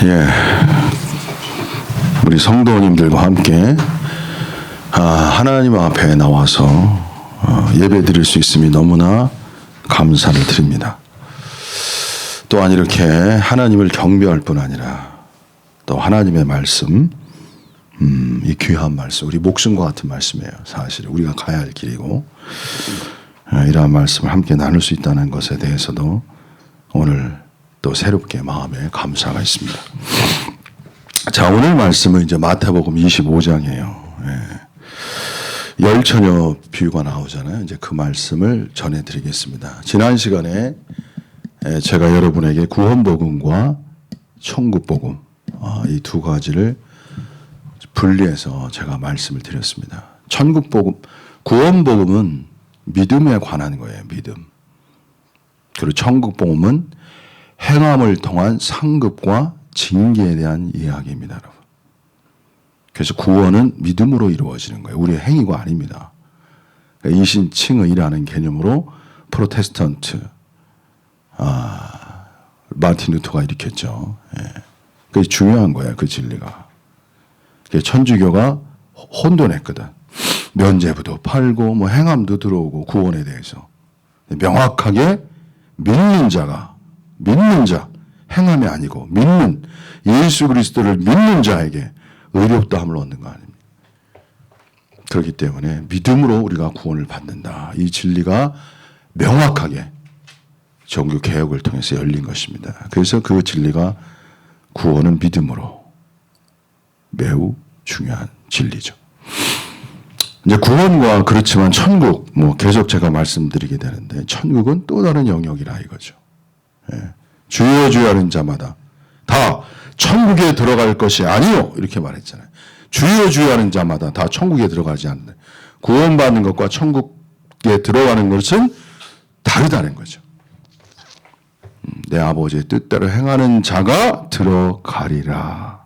예, 우리 성도님들과 함께 하나님 앞에 나와서 예배 드릴 수 있음이 너무나 감사를 드립니다. 또한 이렇게 하나님을 경배할 뿐 아니라 또 하나님의 말씀, 이 귀한 말씀, 우리 목숨과 같은 말씀이에요. 사실 우리가 가야 할 길이고, 이러한 말씀을 함께 나눌 수 있다는 것에 대해서도 오늘 또 새롭게 마음에 감사가 있습니다. 자, 오늘 말씀은 이제 마태복음 25장이에요. 열처녀 비유가 나오잖아요. 이제 그 말씀을 전해드리겠습니다. 지난 시간에 제가 여러분에게 구원복음과 천국복음, 이 두 가지를 분리해서 제가 말씀을 드렸습니다. 천국복음, 구원복음은 믿음에 관한 거예요. 믿음. 그리고 천국복음은 행함을 통한 상급과 징계에 대한 이야기입니다, 여러분. 그래서 구원은 믿음으로 이루어지는 거예요. 우리의 행위가 아닙니다. 이신칭의라는 개념으로 프로테스탄트 마틴 루터가 일으켰죠. 그게 중요한 거예요. 그 진리가. 천주교가 혼돈했거든. 면죄부도 팔고 뭐 행함도 들어오고 구원에 대해서 명확하게 믿는 자, 행함이 아니고 믿는 예수 그리스도를 믿는 자에게 의롭다함을 얻는 거 아닙니까? 그렇기 때문에 믿음으로 우리가 구원을 받는다. 이 진리가 명확하게 종교 개혁을 통해서 열린 것입니다. 그래서 그 진리가 구원은 믿음으로 매우 중요한 진리죠. 이제 구원과 그렇지만 천국, 계속 제가 말씀드리게 되는데, 천국은 또 다른 영역이라 이거죠. 주여 주여 하는 자마다 다 천국에 들어갈 것이 아니요, 이렇게 말했잖아요. 주여 주여 하는 자마다 다 천국에 들어가지 않는다. 구원받는 것과 천국에 들어가는 것은 다르다는 거죠. 내 아버지의 뜻대로 행하는 자가 들어가리라.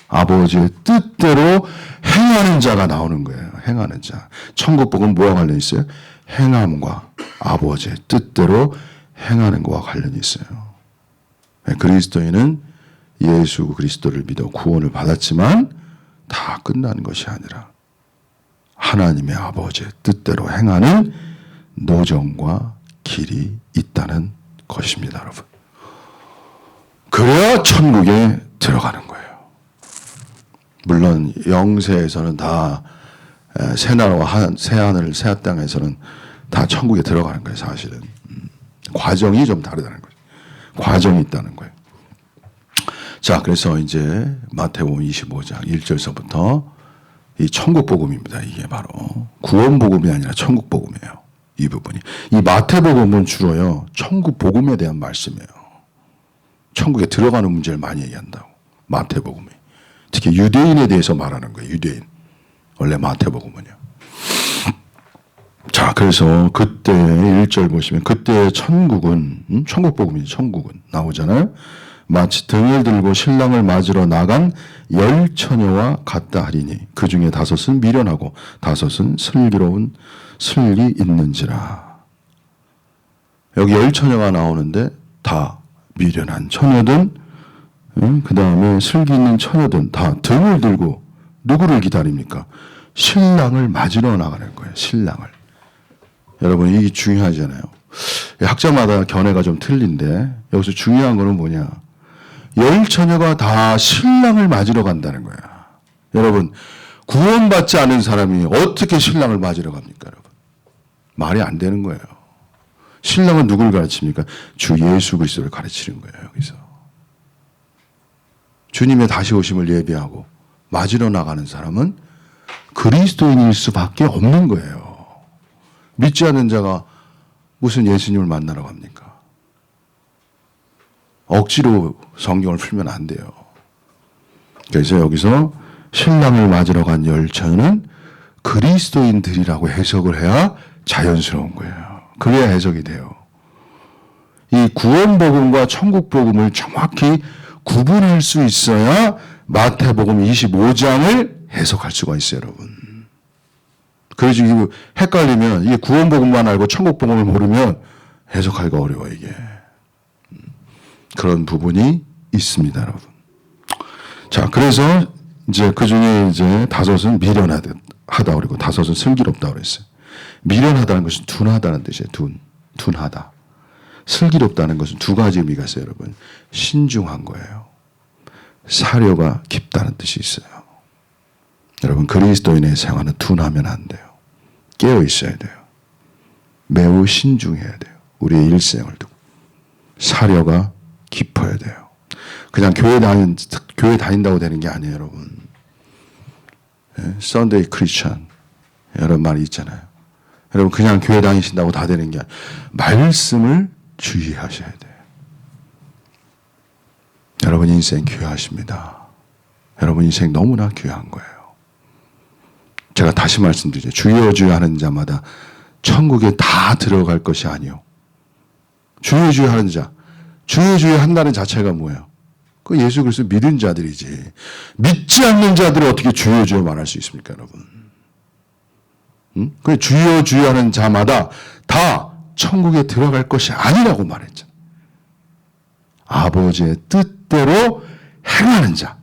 아버지의 뜻대로 행하는 자가 나오는 거예요. 행하는 자. 천국복은 뭐와 관련이 있어요? 행함과 아버지의 뜻대로 행하는 것과 관련이 있어요. 그리스도인은 예수 그리스도를 믿어 구원을 받았지만 다 끝나는 것이 아니라 하나님의 아버지의 뜻대로 행하는 노정과 길이 있다는 것입니다, 여러분. 그래야 천국에 들어가는 거예요. 물론 영세에서는 다 새나라와 새하늘 새 땅에서는 다 천국에 들어가는 거예요. 사실은 과정이 좀 다르다는 거예요. 과정이 있다는 거예요. 자, 그래서 이제 마태복음 25장 1절서부터 이 천국복음입니다. 이게 바로 구원복음이 아니라 천국복음이에요. 이 부분이. 이 마태복음은 주로요 천국복음에 대한 말씀이에요. 천국에 들어가는 문제를 많이 얘기한다고. 마태복음이. 특히 유대인에 대해서 말하는 거예요. 유대인. 원래 마태복음은요. 자, 그래서 그때 1절 보시면 그때 천국은 천국복음이 천국은 나오잖아요. 마치 등을 들고 신랑을 맞으러 나간 10처녀와 같다 하리니 그 중에 5은 미련하고 5은 슬기로운 슬기 있는지라. 여기 10처녀가 나오는데 다 미련한 처녀든 그 다음에 슬기 있는 처녀든 다 등을 들고 누구를 기다립니까? 신랑을 맞으러 나가는 거예요. 신랑을. 여러분, 이게 중요하잖아요. 학자마다 견해가 좀 틀린데 여기서 중요한 거는 뭐냐? 10처녀가 다 신랑을 맞으러 간다는 거야. 여러분, 구원받지 않은 사람이 어떻게 신랑을 맞으러 갑니까, 여러분? 말이 안 되는 거예요. 신랑은 누굴 가르칩니까? 주 예수 그리스도를 가르치는 거예요, 여기서. 주님의 다시 오심을 예비하고 맞으러 나가는 사람은 그리스도인일 수밖에 없는 거예요. 믿지 않는 자가 무슨 예수님을 만나러 갑니까? 억지로 성경을 풀면 안 돼요. 그래서 여기서 신랑을 맞으러 간 10처녀는 그리스도인들이라고 해석을 해야 자연스러운 거예요. 그래야 해석이 돼요. 이 구원복음과 천국복음을 정확히 구분할 수 있어야 마태복음 25장을 해석할 수가 있어요, 여러분. 그래서 이게 헷갈리면 이게 구원복음만 알고 천국복음을 모르면 해석하기가 어려워, 이게. 그런 부분이 있습니다, 여러분. 자, 그래서 이제 그 중에 이제 다섯은 미련하다 그리고 다섯은 슬기롭다 그랬어요. 미련하다는 것은 둔하다는 뜻이에요. 둔하다. 슬기롭다는 것은 두 가지 의미가 있어요, 여러분. 신중한 거예요. 사려가 깊다는 뜻이 있어요. 여러분, 그리스도인의 생활은 둔하면 안 돼요. 깨어 있어야 돼요. 매우 신중해야 돼요. 우리의 일생을 두고. 사려가 깊어야 돼요. 그냥 교회 다닌다고 되는 게 아니에요, 여러분. Sunday Christian 이런 말이 있잖아요. 여러분, 그냥 교회 다니신다고 다 되는 게 아니에요. 말씀을 주의하셔야 돼요. 여러분 인생 귀하십니다. 여러분 인생 너무나 귀한 거예요. 제가 다시 말씀드리죠. 주여 주여 하는 자마다 천국에 다 들어갈 것이 아니요. 주여 주여 하는 자. 주여 주여 한다는 자체가 뭐예요? 그 예수 그리스도 믿은 자들이지. 믿지 않는 자들을 어떻게 주여 주여 말할 수 있습니까, 여러분? 응? 그 주여 주여 하는 자마다 다 천국에 들어갈 것이 아니라고 말했잖아요. 아버지의 뜻대로 행하는 자.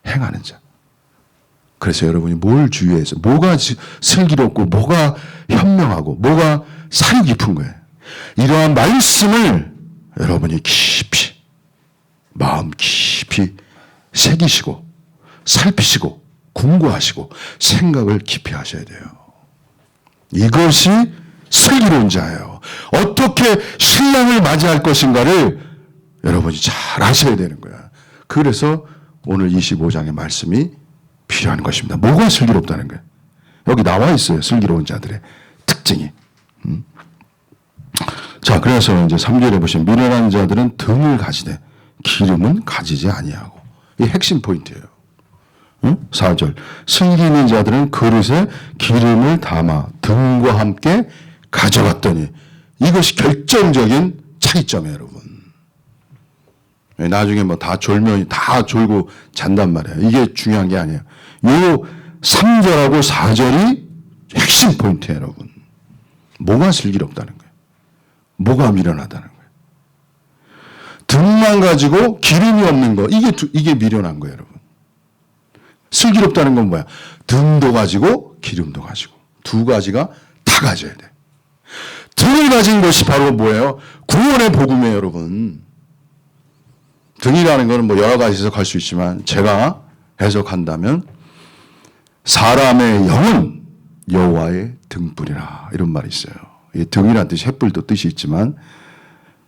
행하는 자. 그래서 여러분이 뭘 주의해서, 뭐가 슬기롭고, 뭐가 현명하고, 뭐가 사유 깊은 거예요. 이러한 말씀을 여러분이 깊이, 마음 깊이 새기시고, 살피시고, 궁구하시고, 생각을 깊이 하셔야 돼요. 이것이 슬기로운 자예요. 어떻게 신랑을 맞이할 것인가를 여러분이 잘 아셔야 되는 거야. 그래서 오늘 25장의 말씀이 필요한 것입니다. 뭐가 슬기롭다는 거예요? 여기 나와 있어요. 슬기로운 자들의 특징이. 자, 그래서 이제 3절에 보시면 미련한 자들은 등을 가지되 기름은 가지지 아니하고. 이 핵심 포인트예요. 4절 슬기 있는 자들은 그릇에 기름을 담아 등과 함께 가져갔더니 이것이 결정적인 차이점이에요, 여러분. 나중에 뭐 다 졸면 다 졸고 잔단 말이에요. 이게 중요한 게 아니에요. 요 3절하고 4절이 핵심 포인트예요, 여러분. 뭐가 슬기롭다는 거예요? 뭐가 미련하다는 거예요? 등만 가지고 기름이 없는 거, 이게 미련한 거예요, 여러분. 슬기롭다는 건 뭐야? 등도 가지고 기름도 가지고 두 가지가 다 가져야 돼. 등을 가진 것이 바로 뭐예요? 구원의 복음이에요, 여러분. 등이라는 것은 뭐 여러 가지 해석할 수 있지만 제가 해석한다면 사람의 영은 여호와의 등불이라 이런 말이 있어요. 이 등이라는 뜻이 햇불도 뜻이 있지만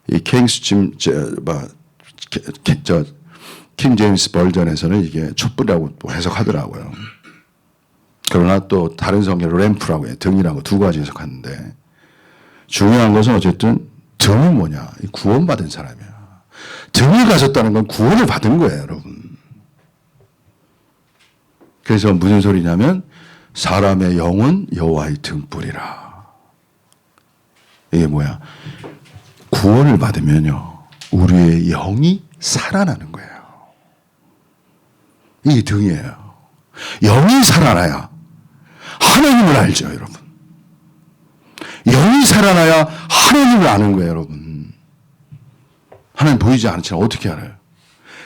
이 킹 제임스 버전에서는 이게 촛불이라고 해석하더라고요. 그러나 또 다른 성경은 램프라고 해요. 등이라고 두 가지 해석하는데 중요한 것은 어쨌든 등은 뭐냐? 구원받은 사람이야. 등을 가졌다는 건 구원을 받은 거예요, 여러분. 그래서 무슨 소리냐면 사람의 영은 여호와의 등불이라. 이게 뭐야? 구원을 받으면요, 우리의 영이 살아나는 거예요. 이게 등이에요. 영이 살아나야 하나님을 알죠, 여러분. 영이 살아나야 하나님을 아는 거예요, 여러분. 하나님 보이지 않지만 어떻게 알아요?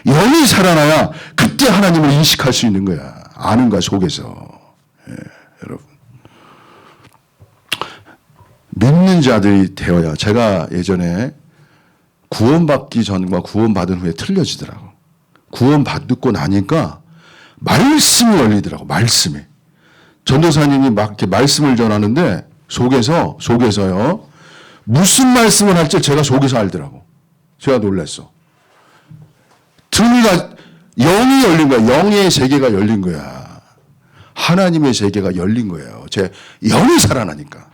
영이 살아나야 그때 하나님을 인식할 수 있는 거야. 아는 거야, 속에서. 예, 여러분. 믿는 자들이 되어야, 제가 예전에 구원받기 전과 구원받은 후에 틀려지더라고. 구원받고 나니까 말씀이 열리더라고, 말씀이. 전도사님이 막 이렇게 말씀을 전하는데 속에서요, 무슨 말씀을 할지 제가 속에서 알더라고. 제가 놀랐어. 영이 열린 거야. 영의 세계가 열린 거야. 하나님의 세계가 열린 거예요. 제 영이 살아나니까.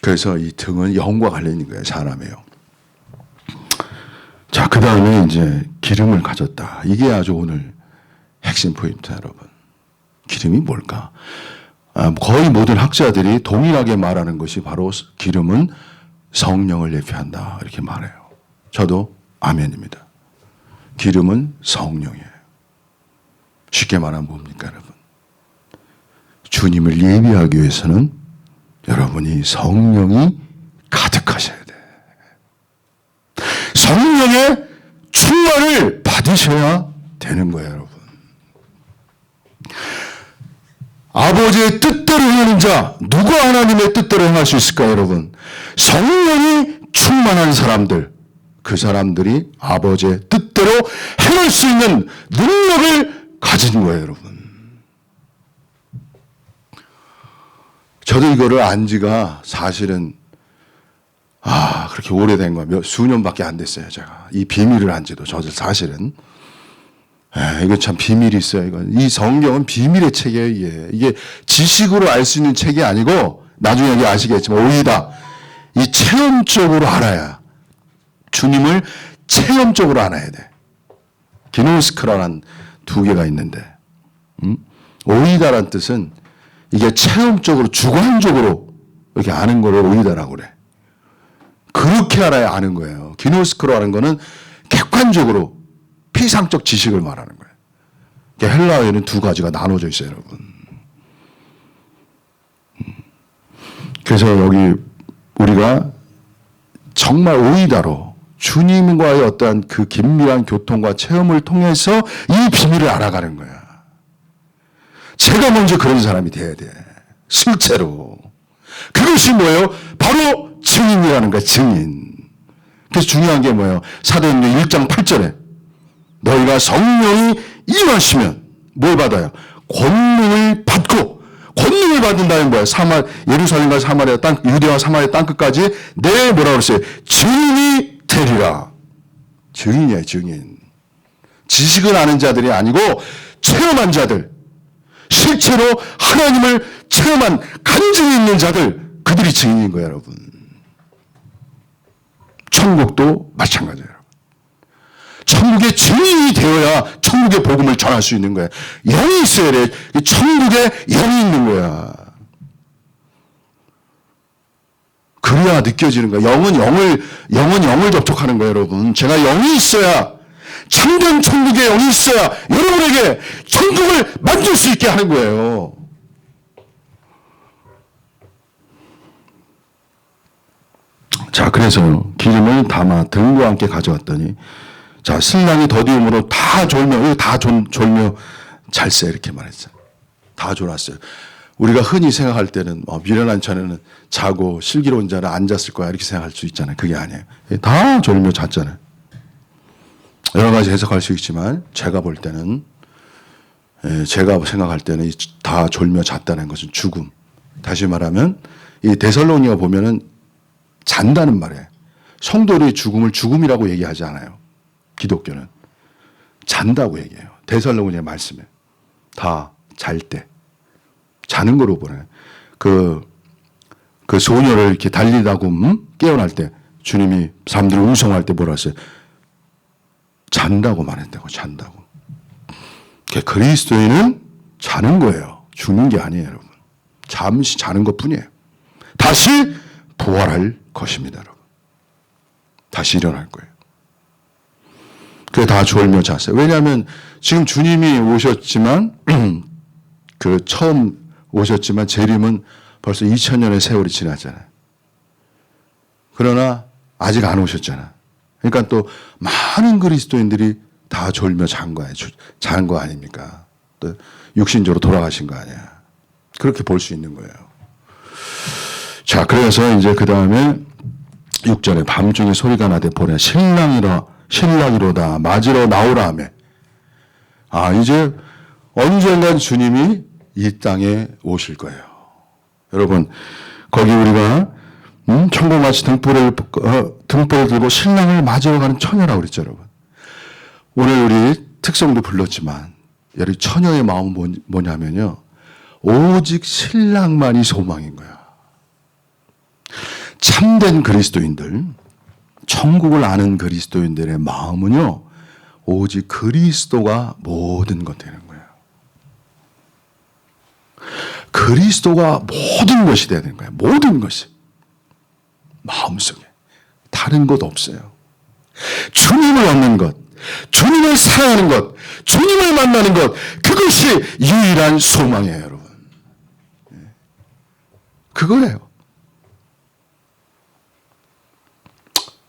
그래서 이 등은 영과 관련인 거예요. 사람이에요. 자, 그 다음에 이제 기름을 가졌다. 이게 아주 오늘 핵심 포인트, 여러분. 기름이 뭘까? 거의 모든 학자들이 동일하게 말하는 것이 바로 기름은 성령을 예표한다. 이렇게 말해요. 저도 아멘입니다. 기름은 성령이에요. 쉽게 말하면 뭡니까, 여러분? 주님을 예비하기 위해서는 여러분이 성령이 가득하셔야 돼요. 성령의 충만을 받으셔야 되는 거예요, 여러분. 아버지의 뜻대로 행하는 자, 누가 하나님의 뜻대로 행할 수 있을까요, 여러분? 성령이 충만한 사람들, 그 사람들이 아버지의 뜻대로 행할 수 있는 능력을 가진 거예요, 여러분. 저도 이거를 안 지가 사실은 그렇게 오래된 거야. 수년밖에 안 됐어요, 제가. 이 비밀을 안 지도 저도 사실은. 이거 참 비밀이 있어요. 이 성경은 비밀의 책이에요. 이게 지식으로 알 수 있는 책이 아니고 나중에 여기 아시겠지만 오히려 이 체험적으로 알아야, 주님을 체험적으로 알아야 돼. 기노스크라는 두 개가 있는데, 오이다란 뜻은 이게 체험적으로 주관적으로 이렇게 아는 거를 오이다라고 그래. 그렇게 알아야 아는 거예요. 기노스크라는 거는 객관적으로 피상적 지식을 말하는 거예요. 헬라어에는 두 가지가 나눠져 있어요, 여러분. 그래서 여기 우리가 정말 오이다로 주님과의 어떠한 그 긴밀한 교통과 체험을 통해서 이 비밀을 알아가는 거야. 제가 먼저 그런 사람이 돼야 돼. 실제로. 그것이 뭐예요? 바로 증인이라는 거야, 증인. 그래서 중요한 게 뭐예요? 사도행전 1장 8절에 너희가 성령이 임하시면 뭘 받아요? 권능을 받고, 권능을 받는다는 거예요. 예루살렘과 사마리아 땅, 유대와 사마리아 땅 끝까지 내 뭐라 그랬어요? 증인이 되리라. 증인이에요, 증인. 지식을 아는 자들이 아니고 체험한 자들, 실제로 하나님을 체험한 간증이 있는 자들, 그들이 증인인 거예요, 여러분. 천국도 마찬가지예요. 천국의 증인이 되어야 천국의 복음을 전할 수 있는 거예요. 영이 있어야 돼. 천국에 영이 있는 거야. 그래야 느껴지는 거야. 영은 영을 접촉하는 거예요, 여러분. 제가 영이 있어야, 참된 천국의 영이 있어야 여러분에게 천국을 만들 수 있게 하는 거예요. 자, 그래서 기름을 담아 등과 함께 가져왔더니, 자, 신랑이 더디움으로 다 졸며 잘세, 이렇게 말했어요. 다 졸았어요. 우리가 흔히 생각할 때는 미련한 자는 자고 슬기로운 자는 앉았을 거야, 이렇게 생각할 수 있잖아요. 그게 아니에요. 다 졸며 잤잖아요. 여러 가지 해석할 수 있지만 제가 볼 때는, 제가 생각할 때는 다 졸며 잤다는 것은 죽음. 다시 말하면 이 데살로니가 보면은 잔다는 말이에요. 성도들의 죽음을 죽음이라고 얘기하지 않아요. 기독교는 잔다고 얘기해요. 데살로니의 말씀에 다 잘 때 자는 거로 보내요. 그 소녀를 이렇게 달리다고 깨어날 때 주님이 사람들을 웅성할 때 뭐라 했어요? 잔다고 말했다고. 잔다고. 그리스도인은 자는 거예요. 죽는 게 아니에요, 여러분. 잠시 자는 것뿐이에요. 다시 부활할 것입니다, 여러분. 다시 일어날 거예요. 그게 다 졸며 잤어요. 왜냐하면 지금 주님이 오셨지만 처음 오셨지만 재림은 벌써 2000년의 세월이 지났잖아요. 그러나 아직 안 오셨잖아. 그러니까 또 많은 그리스도인들이 다 졸며 잔 거 아닙니까? 또 육신적으로 돌아가신 거 아니야. 그렇게 볼 수 있는 거예요. 자, 그래서 이제 그 다음에 6절에 밤중에 소리가 나되 보라 신랑이로다 맞으러 나오라 하며, 이제 언젠간 주님이 이 땅에 오실 거예요. 여러분, 거기 우리가 천국마치 등불을 들고 신랑을 맞으러 가는 처녀라고 그랬죠, 여러분. 오늘 우리 특성도 불렀지만 여기 처녀의 마음은 뭐냐면요, 오직 신랑만이 소망인 거야. 참된 그리스도인들, 천국을 아는 그리스도인들의 마음은요, 오직 그리스도가 모든 것 되는 거예요. 그리스도가 모든 것이 되야 되는 거예요. 모든 것이. 마음속에. 다른 것 없어요. 주님을 얻는 것, 주님을 사랑하는 것, 주님을 만나는 것, 그것이 유일한 소망이에요, 여러분. 그거예요.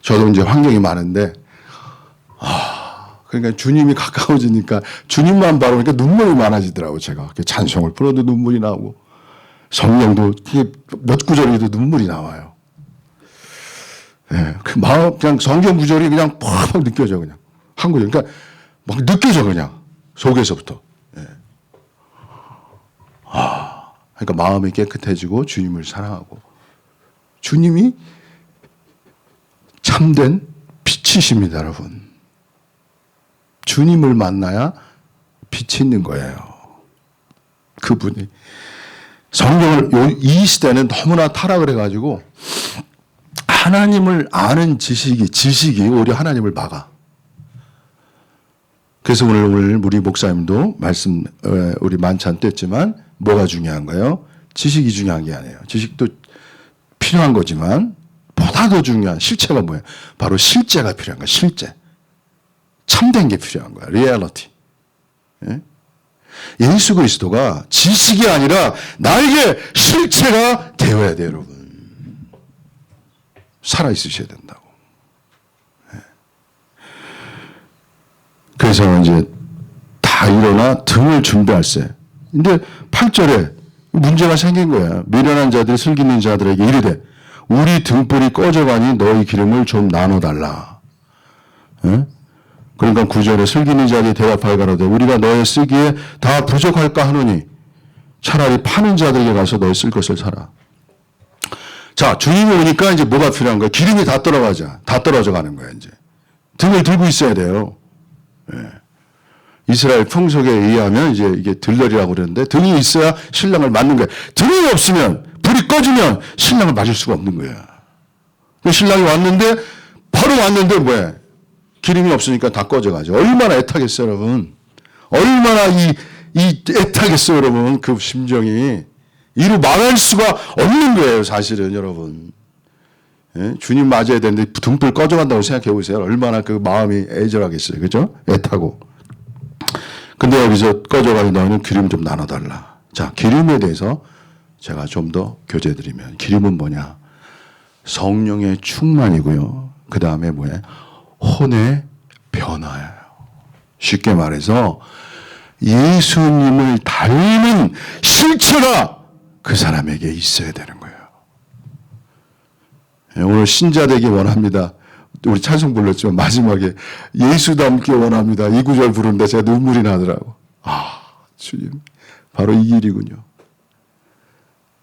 저도 이제 환경이 많은데, 그러니까 주님이 가까워지니까 주님만 바라보니까 눈물이 많아지더라고요. 제가 찬송을 불어도 눈물이 나오고 성령도 몇 구절에도 눈물이 나와요. 예, 그 마음 그냥 성경 구절이 그냥 팍 느껴져 그냥 한 구절. 그러니까 막 느껴져 그냥 속에서부터. 예. 그러니까 마음이 깨끗해지고 주님을 사랑하고 주님이 참된 빛이십니다, 여러분. 주님을 만나야 빛이 있는 거예요. 그분이. 성경을 이 시대는 너무나 타락을 해가지고 하나님을 아는 지식이 오히려 하나님을 막아. 그래서 오늘 우리 목사님도 말씀 우리 만찬 때지만 뭐가 중요한가요? 지식이 중요한 게 아니에요. 지식도 필요한 거지만 보다 더 중요한 실체가 뭐예요? 바로 실제가 필요한 거예요. 실제. 참된 게 필요한 거야. 리얼리티. 예? 예수 그리스도가 지식이 아니라 나에게 실체가 되어야 돼요, 여러분. 살아있으셔야 된다고. 예. 그래서 이제 다 일어나 등을 준비할세. 근데 8절에 문제가 생긴 거야. 미련한 자들이 슬기는 자들에게 이르되 우리 등불이 꺼져가니 너희 기름을 좀 나눠달라. 예? 그러니까 9절에 슬기는 자들이 대답하여 가로되 우리가 너의 쓰기에 다 부족할까 하노니 차라리 파는 자들에게 가서 너희 쓸 것을 사라. 자, 주님이 오니까 이제 뭐가 필요한 거야? 기름이 다 떨어져 가는 거야, 이제. 등을 들고 있어야 돼요. 예. 이스라엘 풍속에 의하면 이제 이게 들러리라고 그러는데 등이 있어야 신랑을 맞는 거야. 등이 없으면, 불이 꺼지면 신랑을 맞을 수가 없는 거야. 신랑이 왔는데, 바로 왔는데 뭐야? 기름이 없으니까 다 꺼져가죠. 얼마나 애타겠어요, 여러분. 얼마나 이 애타겠어요, 여러분. 그 심정이. 이루 말할 수가 없는 거예요, 사실은, 여러분. 예? 주님 맞아야 되는데 등불 꺼져간다고 생각해 보세요. 얼마나 그 마음이 애절하겠어요. 그죠? 애타고. 근데 여기서 꺼져가는 너는 기름 좀 나눠달라. 자, 기름에 대해서 제가 좀 더 교제드리면, 기름은 뭐냐? 성령의 충만이고요. 그 다음에 뭐예요? 혼의 변화예요. 쉽게 말해서 예수님을 닮은 실체가 그 사람에게 있어야 되는 거예요. 오늘 신자 되기 원합니다. 우리 찬송 불렀지만 마지막에 예수 닮기 원합니다. 이 구절 부르는데 제가 눈물이 나더라고. 주님, 바로 이 길이군요.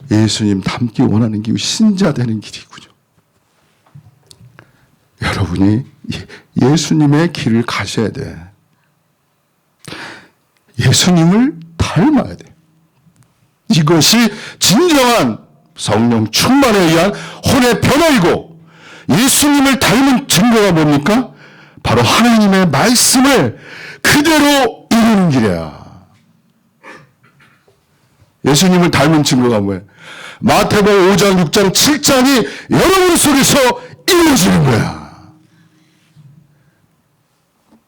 예수님 닮기 원하는 게 신자 되는 길이군요. 여러분이 예수님의 길을 가셔야 돼. 예수님을 닮아야 돼. 이것이 진정한 성령 충만에 의한 혼의 변화이고, 예수님을 닮은 증거가 뭡니까? 바로 하나님의 말씀을 그대로 이루는 길이야. 예수님을 닮은 증거가 뭐예요? 마태복음 5장, 6장, 7장이 여러분 속에서 이루어지는 거야.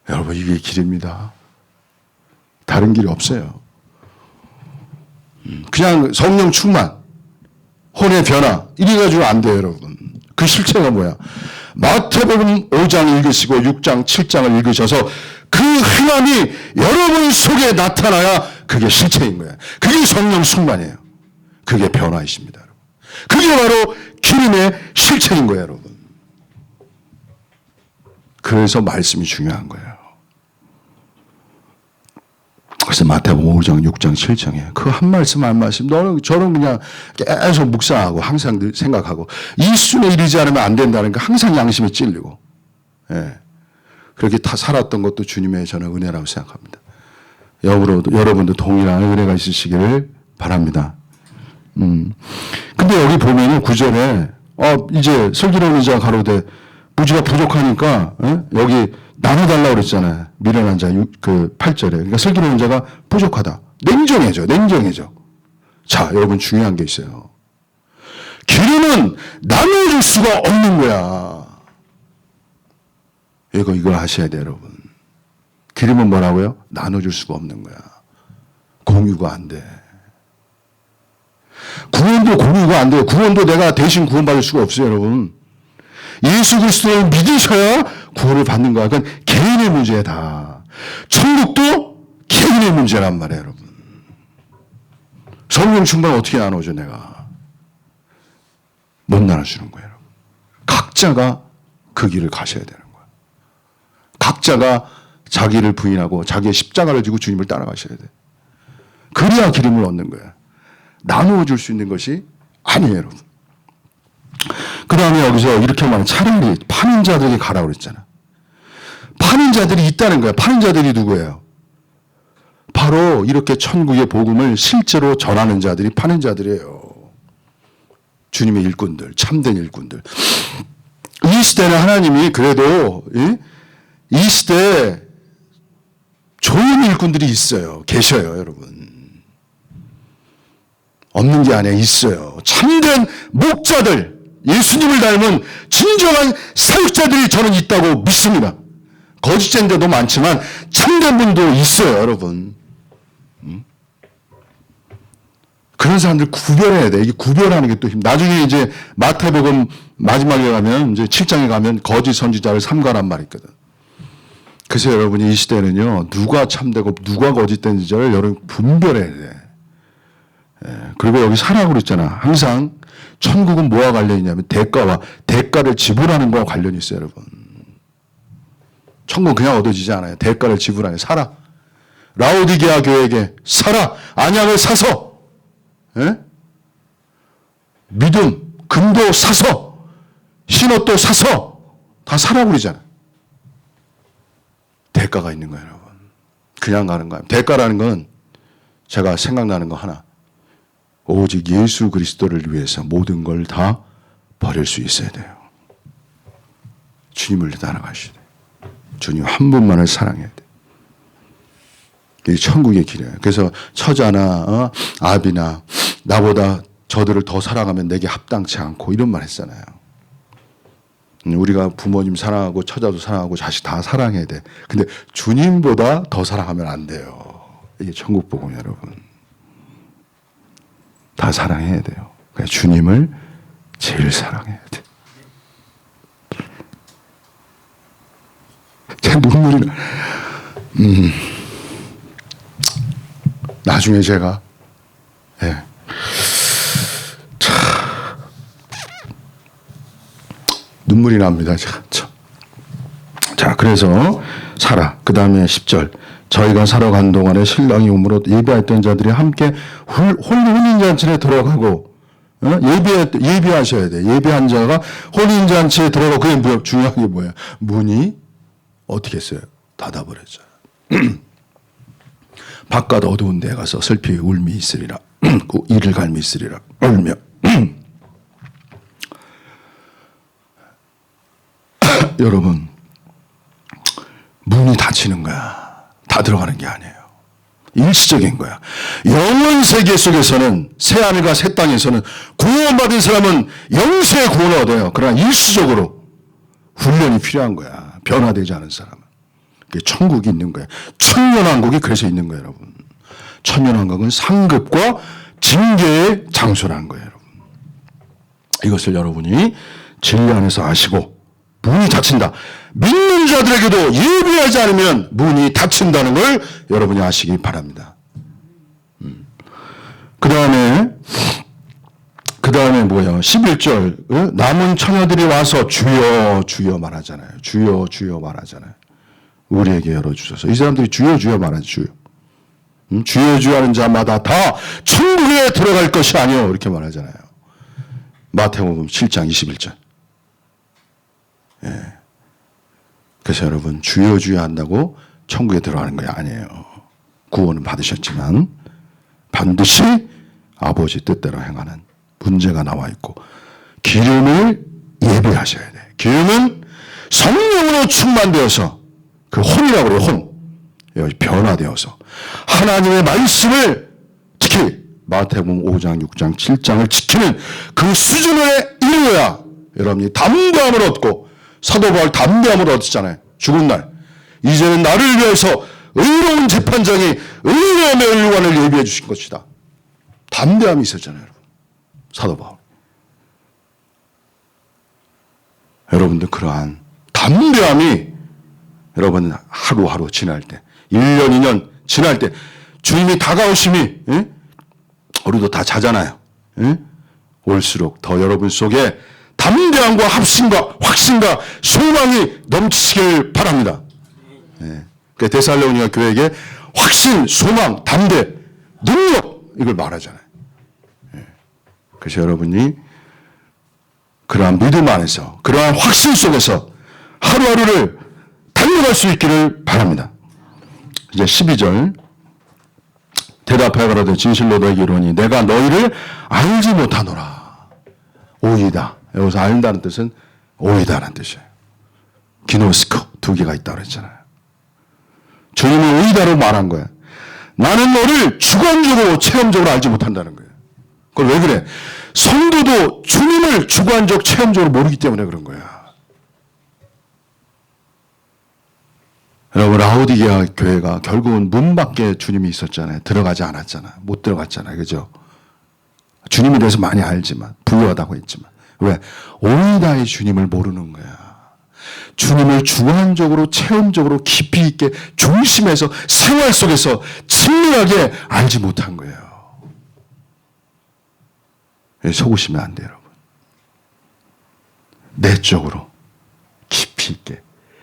여러분, 이게 길입니다. 다른 길이 없어요. 그냥 성령 충만, 혼의 변화, 이래가지고 안 돼요, 여러분. 그 실체가 뭐야? 마태복음 5장 읽으시고 6장, 7장을 읽으셔서 그 행함이 여러분 속에 나타나야 그게 실체인 거야. 그게 성령 충만이에요. 그게 변화이십니다, 여러분. 그게 바로 기름의 실체인 거예요, 여러분. 그래서 말씀이 중요한 거예요. 그래서 마태복음 5장, 6장, 7장에 그 한 말씀 한 말씀 저는 그냥 계속 묵상하고 항상 생각하고 이 수준에 이르지 않으면 안 된다는 거 항상 양심이 찔리고, 예. 그렇게 다 살았던 것도 주님의 저는 은혜라고 생각합니다. 여러분도 동일한 은혜가 있으시기를 바랍니다. 근데 여기 보면은 9절에 이제 슬기로운 의자 가로되 무지가 부족하니까, 여기 나눠달라고 그랬잖아요. 미련한 자, 8절에. 그러니까 슬기로운 자가 부족하다. 냉정해져. 자, 여러분 중요한 게 있어요. 기름은 나눠줄 수가 없는 거야. 이걸 하셔야 돼요, 여러분. 기름은 뭐라고요? 나눠줄 수가 없는 거야. 공유가 안 돼. 구원도 공유가 안 돼요. 구원도 내가 대신 구원받을 수가 없어요, 여러분. 예수 그리스도를 믿으셔야 구원을 받는 거야. 그건 개인의 문제다. 천국도 개인의 문제란 말이에요, 여러분. 성령 충만 어떻게 나눠줘, 내가? 못 나눠주는 거예요, 여러분. 각자가 그 길을 가셔야 되는 거예요. 각자가 자기를 부인하고 자기의 십자가를 지고 주님을 따라가셔야 돼. 그래야 기름을 얻는 거야. 나누어 줄 수 있는 것이 아니에요, 여러분. 그 다음에 여기서 이렇게 말하면 차라리 파는 자들이 가라고 그랬잖아. 파는 자들이 있다는 거야. 파는 자들이 누구예요? 바로 이렇게 천국의 복음을 실제로 전하는 자들이 파는 자들이에요. 주님의 일꾼들, 참된 일꾼들. 이 시대는 하나님이 그래도 이 시대에 좋은 일꾼들이 있어요. 계셔요, 여러분. 없는 게 아니라 있어요. 참된 목자들, 예수님을 닮은 진정한 사역자들이 저는 있다고 믿습니다. 거짓쟁자도 많지만 참된 분도 있어요, 여러분. 그런 사람들 구별해야 돼. 이게 구별하는 게 또 나중에 이제 마태복음 마지막에 가면 이제 7장에 가면 거짓 선지자를 삼가란 말이 있거든. 그래서 여러분이 이 시대는요, 누가 참되고 누가 거짓된 지자를 여러분 분별해야 돼. 그리고 여기 사라고 그랬잖아. 항상 천국은 뭐와 관련이 있냐면 대가를 지불하는 거와 관련이 있어요, 여러분. 천국은 그냥 얻어지지 않아요. 대가를 지불하는 사라. 라오디게아 교회에게 사라. 안약을 사서 믿음, 금도 사서 신옷도 사서 다 사라고 그러잖아. 대가가 있는 거예요, 여러분. 그냥 가는 거예요. 대가라는 건 제가 생각나는 거 하나. 오직 예수 그리스도를 위해서 모든 걸 다 버릴 수 있어야 돼요. 주님을 따라가셔야 돼요. 주님 한 분만을 사랑해야 돼요. 이게 천국의 길이에요. 그래서 처자나 아비나 나보다 저들을 더 사랑하면 내게 합당치 않고 이런 말 했잖아요. 우리가 부모님 사랑하고 처자도 사랑하고 자식 다 사랑해야 돼. 근데 주님보다 더 사랑하면 안 돼요. 이게 천국 복음이에요, 여러분. 다 사랑해야 돼요. 그러니까 주님을 제일 사랑해야 돼. 제 눈물이 나중에 제가 눈물이 납니다. 자, 그래서 사라. 그 다음에 10절. 저희가 살아간 동안에 신랑이 오므로 예배했던 자들이 함께 혼인잔치에 들어가고 예배하셔야 돼. 예배한 자가 혼인잔치에 들어가고 그게 중요한 게 뭐야? 문이 어떻게 했어요? 닫아버렸죠. 바깥 어두운 데 가서 슬피 울미 있으리라. 이를 갈미 있으리라. 울며. 여러분, 문이 닫히는 거야. 다 들어가는 게 아니에요. 일시적인 거야. 영원 세계 속에서는, 새하늘과 새 땅에서는 구원받은 사람은 영세의 구원을 얻어요. 그러나 일시적으로 훈련이 필요한 거야. 변화되지 않은 사람은. 그게 천국이 있는 거예요. 천년왕국이 그래서 있는 거예요, 여러분. 천년왕국은 상급과 징계의 장소라는 거예요, 여러분. 이것을 여러분이 진리 안에서 아시고, 문이 닫힌다. 믿는 자들에게도 예배하지 않으면 문이 닫힌다는 걸 여러분이 아시기 바랍니다. 그 다음에 뭐예요? 11절. 남은 처녀들이 와서 주여, 주여 말하잖아요. 주여, 주여 말하잖아요. 우리에게 열어주셔서. 이 사람들이 주여, 주여 말하죠, 주여. 주여, 주여 하는 자마다 다 천국에 들어갈 것이 아니요. 이렇게 말하잖아요. 마태복음 7장 21절. 그래서 여러분, 주여 주여 한다고 천국에 들어가는 게 아니에요. 구원은 받으셨지만 반드시 아버지 뜻대로 행하는 문제가 나와 있고, 기름을 예배하셔야 돼. 기름은 성령으로 충만되어서, 그 혼이라고 그래요, 혼. 여기 변화되어서 하나님의 말씀을, 특히 마태복음 5장, 6장, 7장을 지키는 그 수준에 이르러야 여러분이 담대함을 얻고, 사도 바울 담대함을 얻었잖아요. 죽은 날. 이제는 나를 위해서 의로운 재판장이 의로움의 의관을 예비해 주신 것이다. 담대함이 있었잖아요, 여러분. 사도 바울. 여러분들 그러한 담대함이 여러분 하루하루 지날 때 1년 2년 지날 때 주님이 다가오심이 우리도 다 자잖아요. 올수록 더 여러분 속에 담대함과 합심과 확신과 소망이 넘치길 바랍니다. 그 데살로니가 교회에게 확신, 소망, 담대, 능력 이걸 말하잖아요. 그래서 여러분이 그러한 믿음 안에서 그러한 확신 속에서 하루하루를 달려갈 수 있기를 바랍니다. 이제 12절 대답하여 가로되 진실로 너에게 이르노니 내가 너희를 알지 못하노라. 오이다. 여기서 알다는 뜻은 오이다라는 뜻이에요. 기노스코 두 개가 있다고 그랬잖아요. 주님이 오이다로 말한 거야. 나는 너를 주관적으로 체험적으로 알지 못한다는 거예요. 그걸 왜 그래? 성도도 주님을 주관적 체험적으로 모르기 때문에 그런 거야. 여러분 라오디게아 교회가 결국은 문 밖에 주님이 있었잖아요. 들어가지 않았잖아요. 못 들어갔잖아요. 그죠? 주님에 대해서 많이 알지만 부유하다고 했지만 왜? 오이다의 주님을 모르는 거야. 주님을 주관적으로 체험적으로 깊이 있게 중심에서 생활 속에서 친밀하게 알지 못한 거예요. 속으시면 안 돼요, 여러분. 내적으로 깊이 있게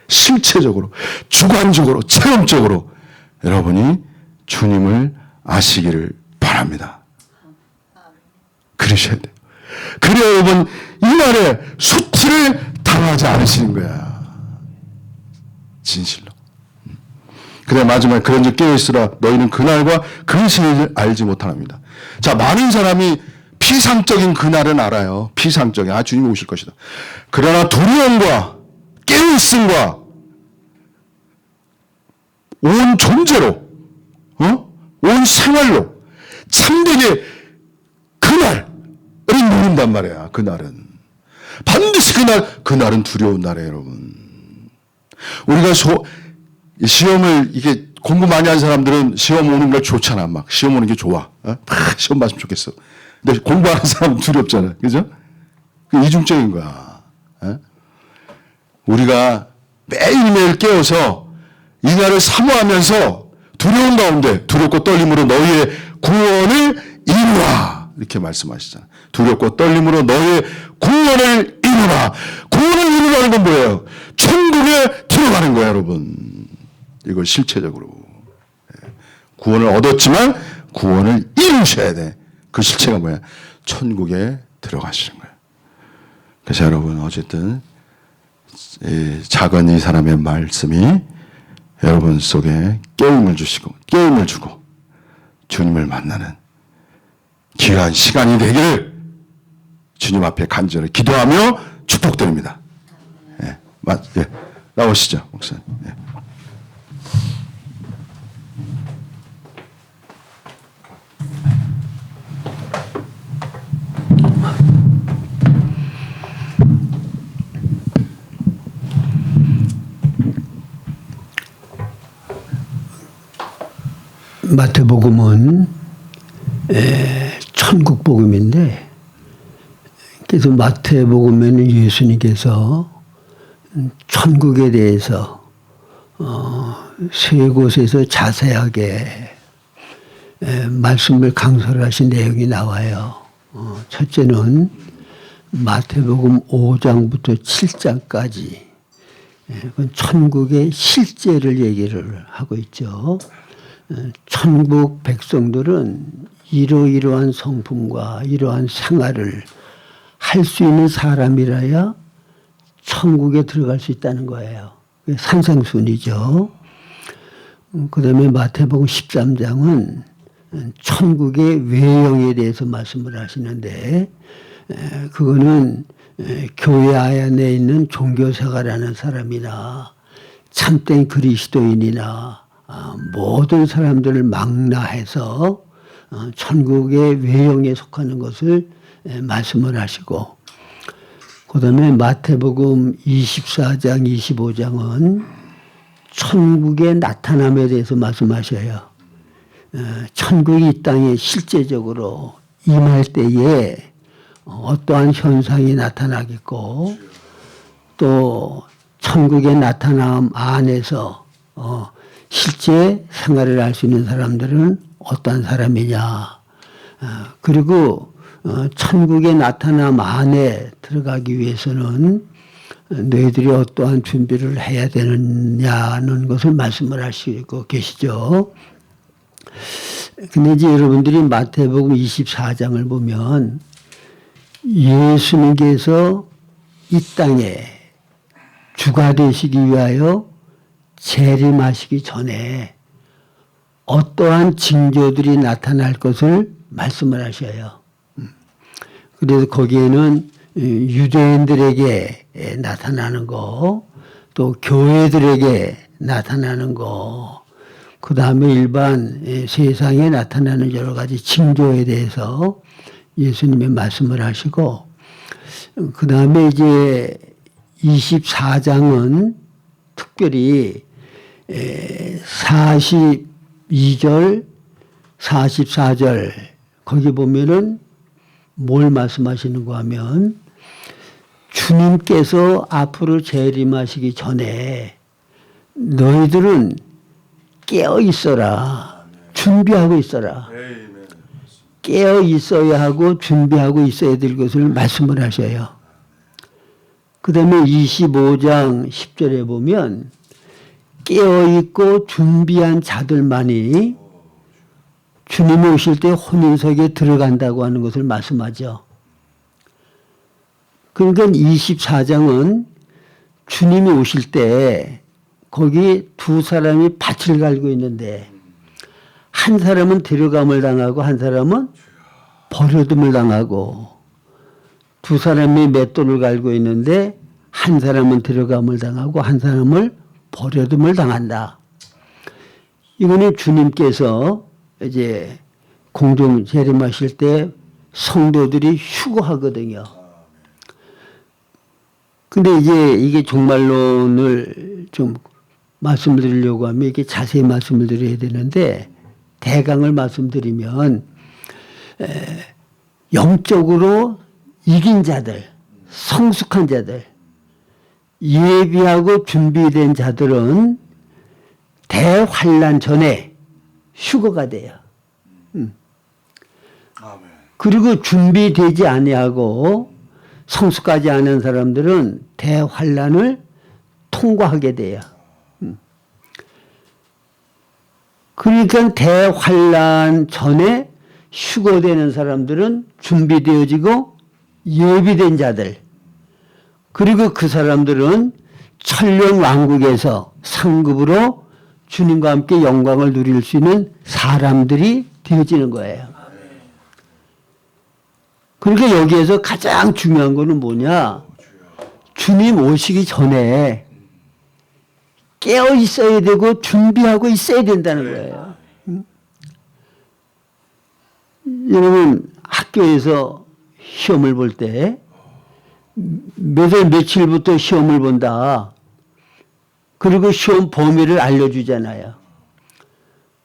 실체적으로 주관적으로 체험적으로 여러분이 주님을 아시기를 바랍니다. 그러셔야 돼요. 그래야 여러분 이 말에 수치를 당하지 않으시는 거야. 진실로. 그래 마지막에 그런즉 깨어있으라 너희는 그날과 그 시를 알지 못하랍니다. 자, 많은 사람이 피상적인 그날은 알아요. 피상적인 주님이 오실 것이다. 그러나 두려움과 깨어있음과 온 존재로 온 생활로 참되게 그날을 모른단 말이야. 그날은 반드시 그날은 두려운 날이에요, 여러분. 우리가 시험을 이게 공부 많이 한 사람들은 시험 오는 걸 좋잖아. 막 시험 오는 게 좋아. 시험 맞으면 좋겠어. 근데 공부하는 사람은 두렵잖아. 그죠? 그 이중적인 거야. 우리가 매일매일 깨어서 이 날을 사모하면서 두려운 가운데 두렵고 떨림으로 너희의 구원을 이루라. 이렇게 말씀하시잖아요. 두렵고 떨림으로 너희의 구원을 이루라. 구원을 이루라는 건 뭐예요? 천국에 들어가는 거예요, 여러분. 이걸 실체적으로. 구원을 얻었지만 구원을 이루셔야 돼. 그 실체가 뭐야? 천국에 들어가시는 거예요. 그래서 여러분 어쨌든 작은 이 사람의 말씀이 여러분 속에 깨움을 주고 주님을 만나는 귀한 시간이 되기를 주님 앞에 간절히 기도하며 축복드립니다. 나오시죠, 목사님. 마태복음은 천국 복음인데, 그래서 마태복음에는 예수님께서 천국에 대해서 세 곳에서 자세하게 말씀을 강설하신 내용이 나와요. 첫째는 마태복음 5장부터 7장까지 천국의 실제를 얘기를 하고 있죠. 천국 백성들은 이러이러한 성품과 이러한 생활을 할 수 있는 사람이라야 천국에 들어갈 수 있다는 거예요. 산상순이죠. 그 다음에 마태복음 13장은 천국의 외형에 대해서 말씀을 하시는데, 그거는 교회 안에 있는 종교생활하는 사람이나 참된 그리스도인이나 모든 사람들을 망라해서 천국의 외형에 속하는 것을 말씀을 하시고, 그 다음에 마태복음 24장, 25장은 천국의 나타남에 대해서 말씀하셔요. 천국이 이 땅에 실제적으로 임할 때에 어떠한 현상이 나타나겠고, 또 천국의 나타남 안에서 실제 생활을 할 수 있는 사람들은 어떤 사람이냐. 그리고 천국의 나타남 안에 들어가기 위해서는 너희들이 어떠한 준비를 해야 되느냐는 것을 말씀을 하시고 계시죠. 근데 이제 여러분들이 마태복음 24장을 보면 예수님께서 이 땅에 주가 되시기 위하여 재림하시기 전에 어떠한 징조들이 나타날 것을 말씀을 하셔요. 그래서 거기에는 유대인들에게 나타나는 거, 또 교회들에게 나타나는 거, 그 다음에 일반 세상에 나타나는 여러 가지 징조에 대해서 예수님의 말씀을 하시고, 그 다음에 이제 24장은 특별히 42절, 44절 거기 보면은 뭘 말씀하시는가 하면 주님께서 앞으로 재림하시기 전에 너희들은 깨어 있어라. 준비하고 있어라. 깨어 있어야 하고 준비하고 있어야 될 것을 말씀을 하셔요. 그 다음에 25장 10절에 보면 깨어 있고 준비한 자들만이 주님이 오실 때 혼인석에 들어간다고 하는 것을 말씀하죠. 그러니까 24장은 주님이 오실 때 거기 두 사람이 밭을 갈고 있는데 한 사람은 데려감을 당하고 한 사람은 버려둠을 당하고 두 사람이 맷돌을 갈고 있는데 한 사람은 데려감을 당하고 한 사람을 버려둠을 당한다. 이거는 주님께서 이제 공중 재림하실 때 성도들이 휴거하거든요. 근데 이제 이게 종말론을 좀 말씀을 드리려고 하면 이게 자세히 말씀을 드려야 되는데 대강을 말씀드리면 영적으로 이긴 자들, 성숙한 자들, 예비하고 준비된 자들은 대환란 전에 휴거가 돼요. 그리고 준비되지 아니하고 성숙하지 않은 사람들은 대환란을 통과하게 돼요. 그러니까 대환란 전에 휴거되는 사람들은 준비되어지고 예비된 자들, 그리고 그 사람들은 천년 왕국에서 상급으로 주님과 함께 영광을 누릴 수 있는 사람들이 되어지는 거예요. 그러니까 여기에서 가장 중요한 거는 뭐냐? 주님 오시기 전에 깨어 있어야 되고 준비하고 있어야 된다는 거예요. 여러분 학교에서 시험을 볼 때 몇 월 며칠부터 시험을 본다. 그리고 시험 범위를 알려주잖아요.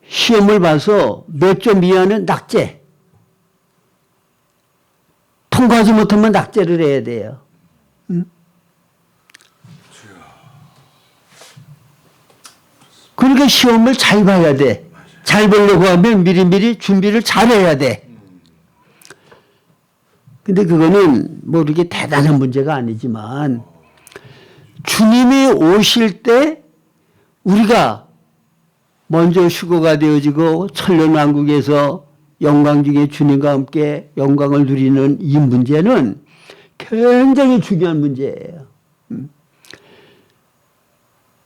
시험을 봐서 몇 점 이하는 낙제. 통과하지 못하면 낙제를 해야 돼요. 그러니까 시험을 잘 봐야 돼. 잘 보려고 하면 미리미리 준비를 잘 해야 돼. 근데 그거는 뭐 이렇게 대단한 문제가 아니지만 주님이 오실 때 우리가 먼저 휴거가 되어지고 천년왕국에서 영광 중에 주님과 함께 영광을 누리는 이 문제는 굉장히 중요한 문제예요.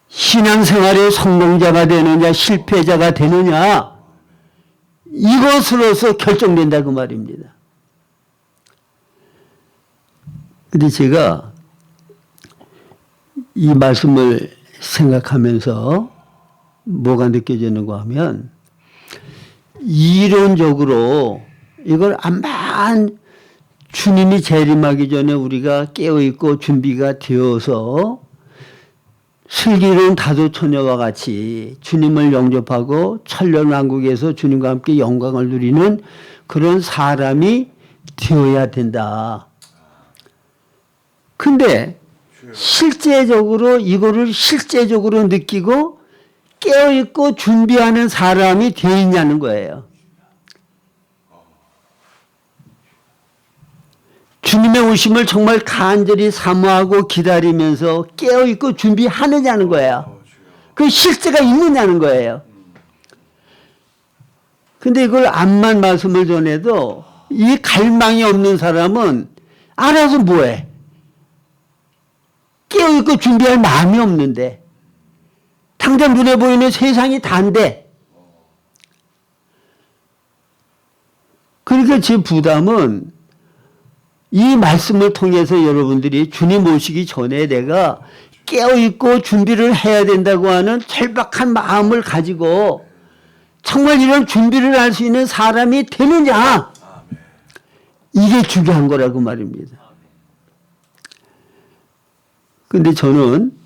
신앙생활의 성공자가 되느냐 실패자가 되느냐 이것으로서 결정된다고 말입니다. 근데 제가 이 말씀을 생각하면서 뭐가 느껴지는가 하면 이론적으로 이걸 암만 주님이 재림하기 전에 우리가 깨어있고 준비가 되어서 슬기로운 다도처녀와 같이 주님을 영접하고 천년왕국에서 주님과 함께 영광을 누리는 그런 사람이 되어야 된다. 근데 실제적으로 이거를 실제적으로 느끼고 깨어있고 준비하는 사람이 되어 있냐는 거예요. 주님의 오심을 정말 간절히 사모하고 기다리면서 깨어있고 준비하느냐는 거예요. 그 실제가 있느냐는 거예요. 근데 이걸 암만 말씀을 전해도 이 갈망이 없는 사람은 알아서 뭐해? 깨어있고 준비할 마음이 없는데 당장 눈에 보이는 세상이 다인데 그러니까 제 부담은 이 말씀을 통해서 여러분들이 주님 오시기 전에 내가 깨어있고 준비를 해야 된다고 하는 절박한 마음을 가지고 정말 이런 준비를 할 수 있는 사람이 되느냐, 이게 중요한 거라고 말입니다. 근데 저는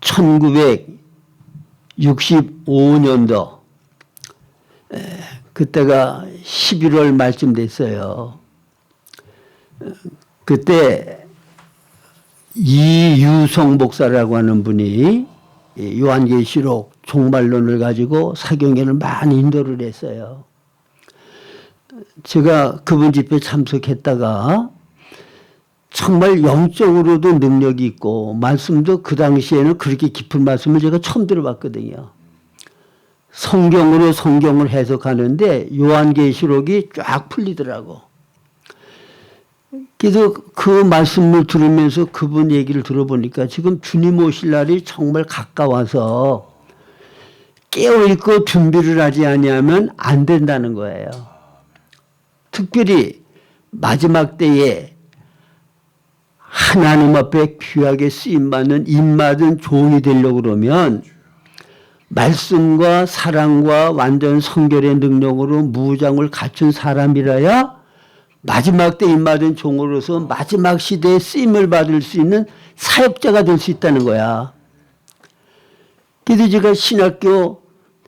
1965년도 그때가 11월 말쯤 됐어요. 그때 이유성 목사라고 하는 분이 요한계시록 종말론을 가지고 사경회를 많이 인도를 했어요. 제가 그분 집회 참석했다가 정말 영적으로도 능력이 있고 말씀도 그 당시에는 그렇게 깊은 말씀을 제가 처음 들어봤거든요. 성경으로 성경을 해석하는데 요한계시록이 쫙 풀리더라고. 그래서 그 말씀을 들으면서 그분 얘기를 들어보니까 지금 주님 오실 날이 정말 가까워서 깨어있고 준비를 하지 아니하면 안 된다는 거예요. 특별히 마지막 때에 하나님 앞에 귀하게 쓰임받는 입맞은 종이 되려고 그러면 말씀과 사랑과 완전 성결의 능력으로 무장을 갖춘 사람이라야 마지막 때 입맞은 종으로서 마지막 시대에 쓰임을 받을 수 있는 사역자가 될 수 있다는 거야. 그래서 제가 신학교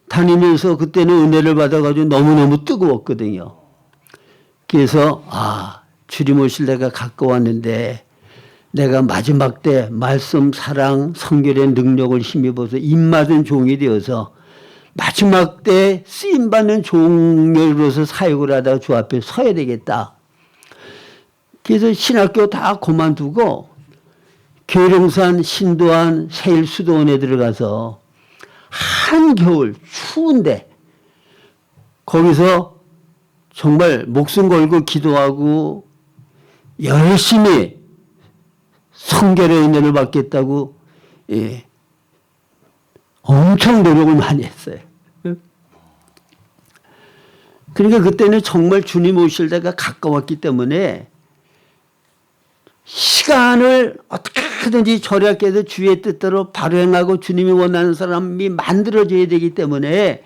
다니면서 그때는 은혜를 받아가지고 너무너무 뜨거웠거든요. 그래서 주님 오실 때가 가까웠는데 내가 마지막 때 말씀, 사랑, 성결의 능력을 힘입어서 입맞은 종이 되어서 마지막 때 쓰임받는 종으로서 사역을 하다가 주 앞에 서야 되겠다. 그래서 신학교 다 그만두고 계룡산, 신도안, 세일수도원에 들어가서 한겨울 추운데 거기서 정말 목숨 걸고 기도하고 열심히 성결의 은혜를 받겠다고 엄청 노력을 많이 했어요. 그러니까 그때는 정말 주님 오실 때가 가까웠기 때문에 시간을 어떻게든지 절약해서 해서 주의 뜻대로 바로 행하고 주님이 원하는 사람이 만들어져야 되기 때문에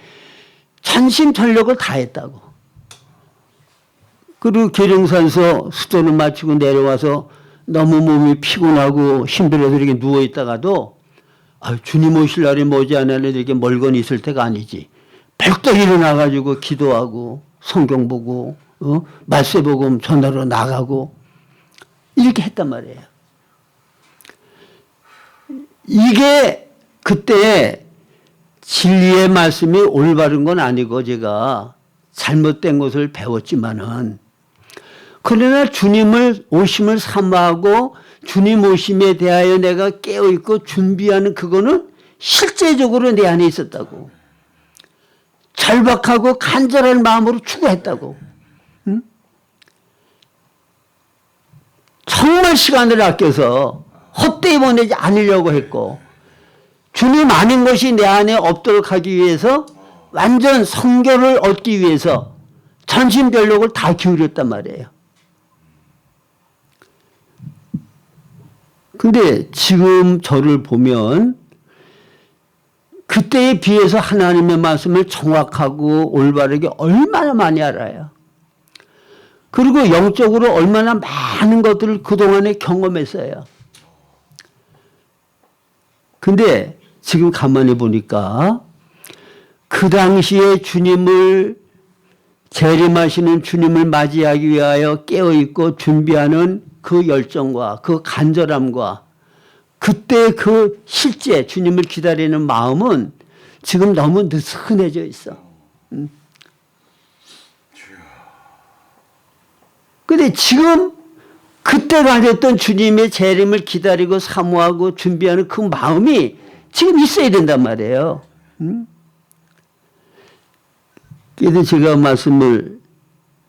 전심전력을 다했다고. 그리고 계룡산에서 수도를 마치고 내려와서 너무 몸이 피곤하고 힘들어서 이렇게 누워있다가도 주님 오실 날이 머지않으면 이렇게 멀거니 있을 때가 아니지. 벌떡 일어나가지고 기도하고 성경 보고 말세복음 전하러 나가고 이렇게 했단 말이에요. 이게 그때 진리의 말씀이 올바른 건 아니고 제가 잘못된 것을 배웠지만은 그러나 주님을 오심을 사모하고 주님 오심에 대하여 내가 깨어있고 준비하는 그거는 실제적으로 내 안에 있었다고. 절박하고 간절한 마음으로 추구했다고. 응? 정말 시간을 아껴서 헛되이 보내지 않으려고 했고 주님 아닌 것이 내 안에 없도록 하기 위해서 완전 성결을 얻기 위해서 전심전력을 다 기울였단 말이에요. 근데 지금 저를 보면 그때에 비해서 하나님의 말씀을 정확하고 올바르게 얼마나 많이 알아요. 그리고 영적으로 얼마나 많은 것들을 그동안에 경험했어요. 근데 지금 가만히 보니까 그 당시에 주님을 재림하시는 주님을 맞이하기 위하여 깨어있고 준비하는 그 열정과 그 간절함과 그때 그 실제 주님을 기다리는 마음은 지금 너무 느슨해져 있어. 근데 지금 그때 가졌던 주님의 재림을 기다리고 사모하고 준비하는 그 마음이 지금 있어야 된단 말이에요. 그래서 제가 말씀을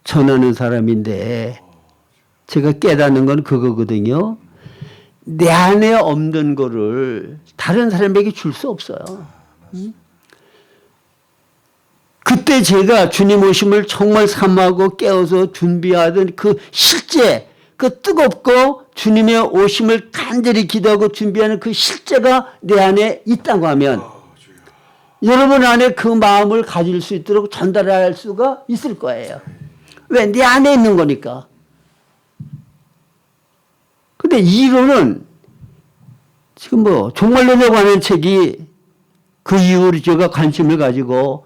전하는 사람인데 제가 깨닫는 건 그거거든요. 내 안에 없는 거를 다른 사람에게 줄 수 없어요. 그때 제가 주님 오심을 정말 사모하고 깨어서 준비하던 그 실제, 그 뜨겁고 주님의 오심을 간절히 기도하고 준비하는 그 실제가 내 안에 있다고 하면 여러분 안에 그 마음을 가질 수 있도록 전달할 수가 있을 거예요. 왜? 내 안에 있는 거니까. 근데 이론은 지금 뭐 종말론에 관한 책이 그 이후로 제가 관심을 가지고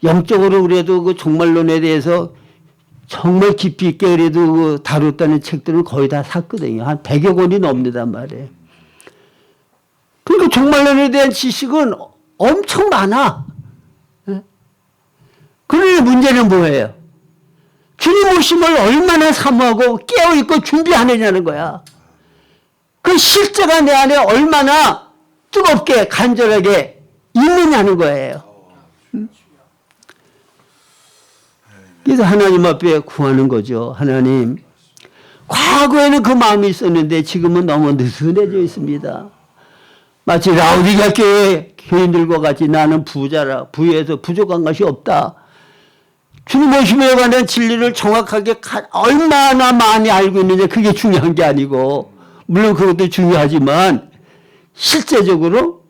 영적으로 그래도 그 종말론에 대해서 정말 깊이 있게 그래도 그 다뤘다는 책들은 거의 다 샀거든요. 한 100여 권이 넘는단 말이에요. 그러니까 종말론에 대한 지식은 엄청 많아. 그런데 문제는 뭐예요? 주님 오심을 얼마나 사모하고 깨어있고 준비하느냐는 거야. 그 실제가 내 안에 얼마나 뜨겁게 간절하게 있느냐는 거예요. 그래서 하나님 앞에 구하는 거죠. 하나님, 과거에는 그 마음이 있었는데 지금은 너무 느슨해져 있습니다. 마치 라오디게아 교회 교인들과 같이 나는 부자라, 부에서 부족한 것이 없다. 주님 오심에 관한 진리를 정확하게 얼마나 많이 알고 있느냐, 그게 중요한 게 아니고, 물론 그것도 중요하지만 실제적으로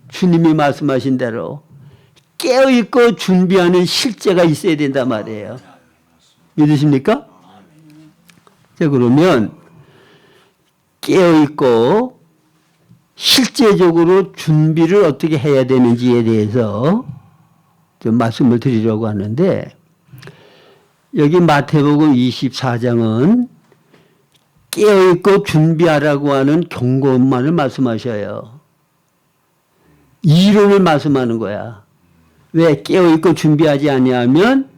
주님이 말씀하신 대로 깨어있고 준비하는 실제가 있어야 된단 말이에요. 믿으십니까? 자, 그러면 깨어있고 실제적으로 준비를 어떻게 해야 되는지에 대해서 좀 말씀을 드리려고 하는데, 여기 마태복음 24장은 깨어있고 준비하라고 하는 경고만을 말씀하셔요. 이론을 말씀하는 거야. 왜? 깨어있고 준비하지 아니하면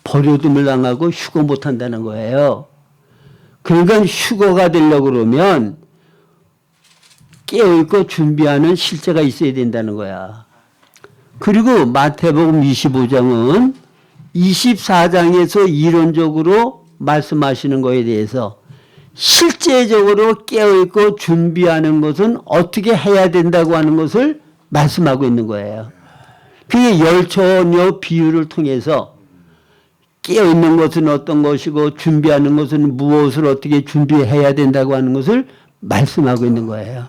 버려둠을 당하고 휴거 못한다는 거예요. 그러니까 휴거가 되려고 그러면 깨어있고 준비하는 실제가 있어야 된다는 거야. 그리고 마태복음 25장은 24장에서 이론적으로 말씀하시는 거에 대해서 실제적으로 깨어있고 준비하는 것은 어떻게 해야 된다고 하는 것을 말씀하고 있는 거예요. 그게 열처녀 비유를 통해서 깨어있는 것은 어떤 것이고 준비하는 것은 무엇을 어떻게 준비해야 된다고 하는 것을 말씀하고 있는 거예요.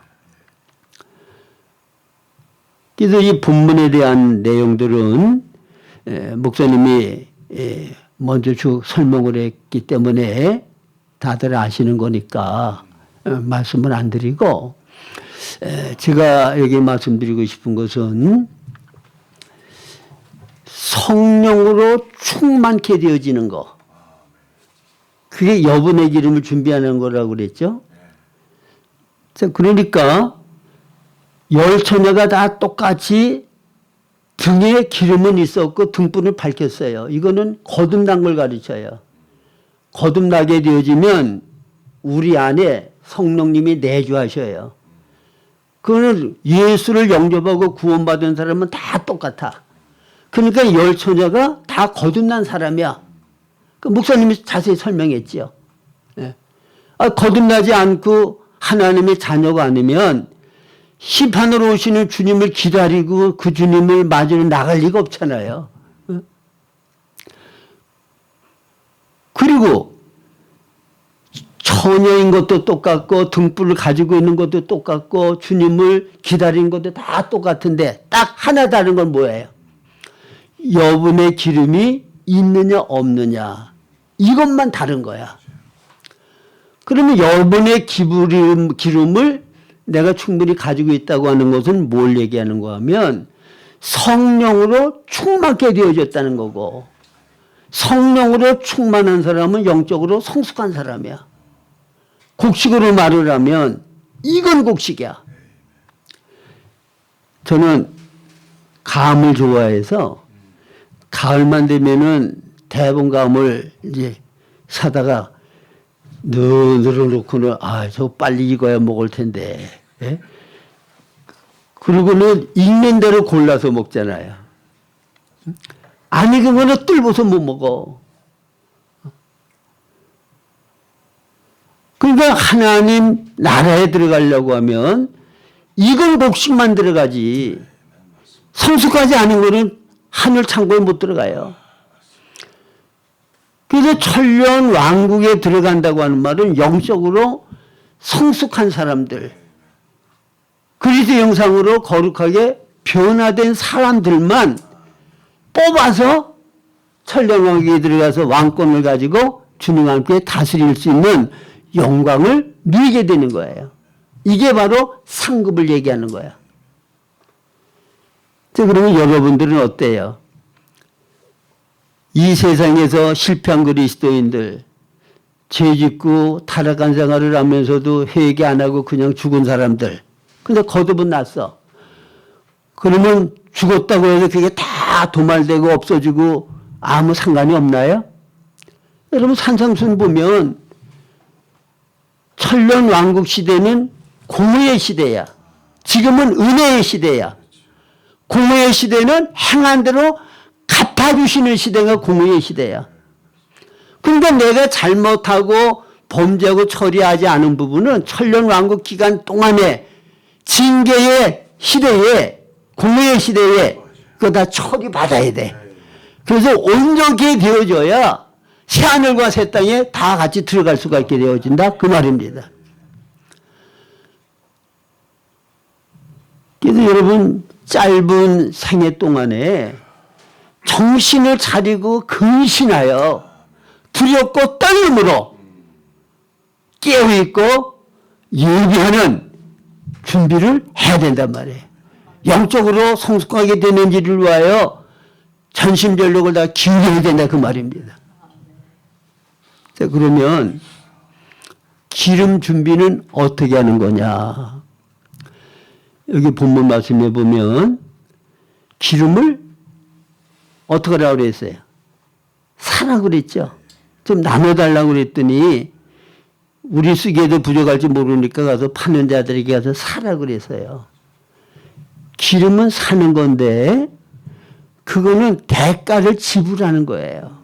그래서 이 본문에 대한 내용들은 목사님이 먼저 쭉 설명을 했기 때문에 다들 아시는 거니까 말씀을 안 드리고, 제가 여기 말씀드리고 싶은 것은 성령으로 충만케 되어지는 거. 그게 여분의 기름을 준비하는 거라고 그랬죠. 자, 그러니까 열 처녀가 다 똑같이 등에 기름은 있었고 등불을 밝혔어요. 이거는 거듭난 걸 가르쳐요. 거듭나게 되어지면 우리 안에 성령님이 내주하셔요. 그거는 예수를 영접하고 구원받은 사람은 다 똑같아. 그러니까 열 처녀가 다 거듭난 사람이야. 그 목사님이 자세히 설명했죠. 네. 거듭나지 않고 하나님의 자녀가 아니면 심판으로 오시는 주님을 기다리고 그 주님을 맞으러 나갈 리가 없잖아요. 그리고 처녀인 것도 똑같고 등불을 가지고 있는 것도 똑같고 주님을 기다리는 것도 다 똑같은데 딱 하나 다른 건 뭐예요? 여분의 기름이 있느냐 없느냐, 이것만 다른 거야. 그러면 여분의 기름을 내가 충분히 가지고 있다고 하는 것은 뭘 얘기하는가 하면 성령으로 충만케 되어졌다는 거고, 성령으로 충만한 사람은 영적으로 성숙한 사람이야. 곡식으로 말을 하면 이건 곡식이야. 저는 감을 좋아해서 가을만 되면은 대봉감을 이제 사다가 늘어놓고는 저 빨리 익어야 먹을 텐데. 예? 그리고는 익는 대로 골라서 먹잖아요. 안 익은 거는 뚫어서 못 먹어. 그러니까 하나님 나라에 들어가려고 하면 익은 곡식만 들어가지 성숙하지 않은 거는 하늘 창고에 못 들어가요. 그래서 천년 왕국에 들어간다고 하는 말은 영적으로 성숙한 사람들, 그리스도 형상으로 거룩하게 변화된 사람들만 뽑아서 천년 왕국에 들어가서 왕권을 가지고 주님과 함께 다스릴 수 있는 영광을 누리게 되는 거예요. 이게 바로 상급을 얘기하는 거야. 자, 그러면 여러분들은 어때요? 이 세상에서 실패한 그리스도인들, 죄짓고 타락한 생활을 하면서도 회개 안 하고 그냥 죽은 사람들, 근데 거듭은 났어. 그러면 죽었다고 해서 그게 다 도말되고 없어지고 아무 상관이 없나요? 여러분 산상순 보면 천년 왕국 시대는 공의의 시대야. 지금은 은혜의 시대야. 공의의 시대는 행한 대로 갚아주시는 시대가 공의의 시대야. 그러니까 내가 잘못하고 범죄하고 처리하지 않은 부분은 천년 왕국 기간 동안에 징계의 시대에, 공의의 시대에 그거 다 처리받아야 돼. 그래서 온전히 되어져야 새하늘과 새 땅에 다 같이 들어갈 수가 있게 되어진다. 그 말입니다. 그래서 여러분 짧은 생애 동안에 정신을 차리고 근신하여 두렵고 떨림으로 깨어있고 예비하는 준비를 해야 된단 말이에요. 영적으로 성숙하게 되는지를 위하여 전심전력을 다 기울여야 된다 그 말입니다. 자, 그러면 기름 준비는 어떻게 하는 거냐. 여기 본문 말씀해 보면 기름을 어떻게 하라고 그랬어요? 사라고 그랬죠. 좀 나눠달라고 그랬더니 우리 쓰기에도 부족할지 모르니까 가서 파는 자들에게 가서 사라고 그랬어요. 기름은 사는 건데 그거는 대가를 지불하는 거예요.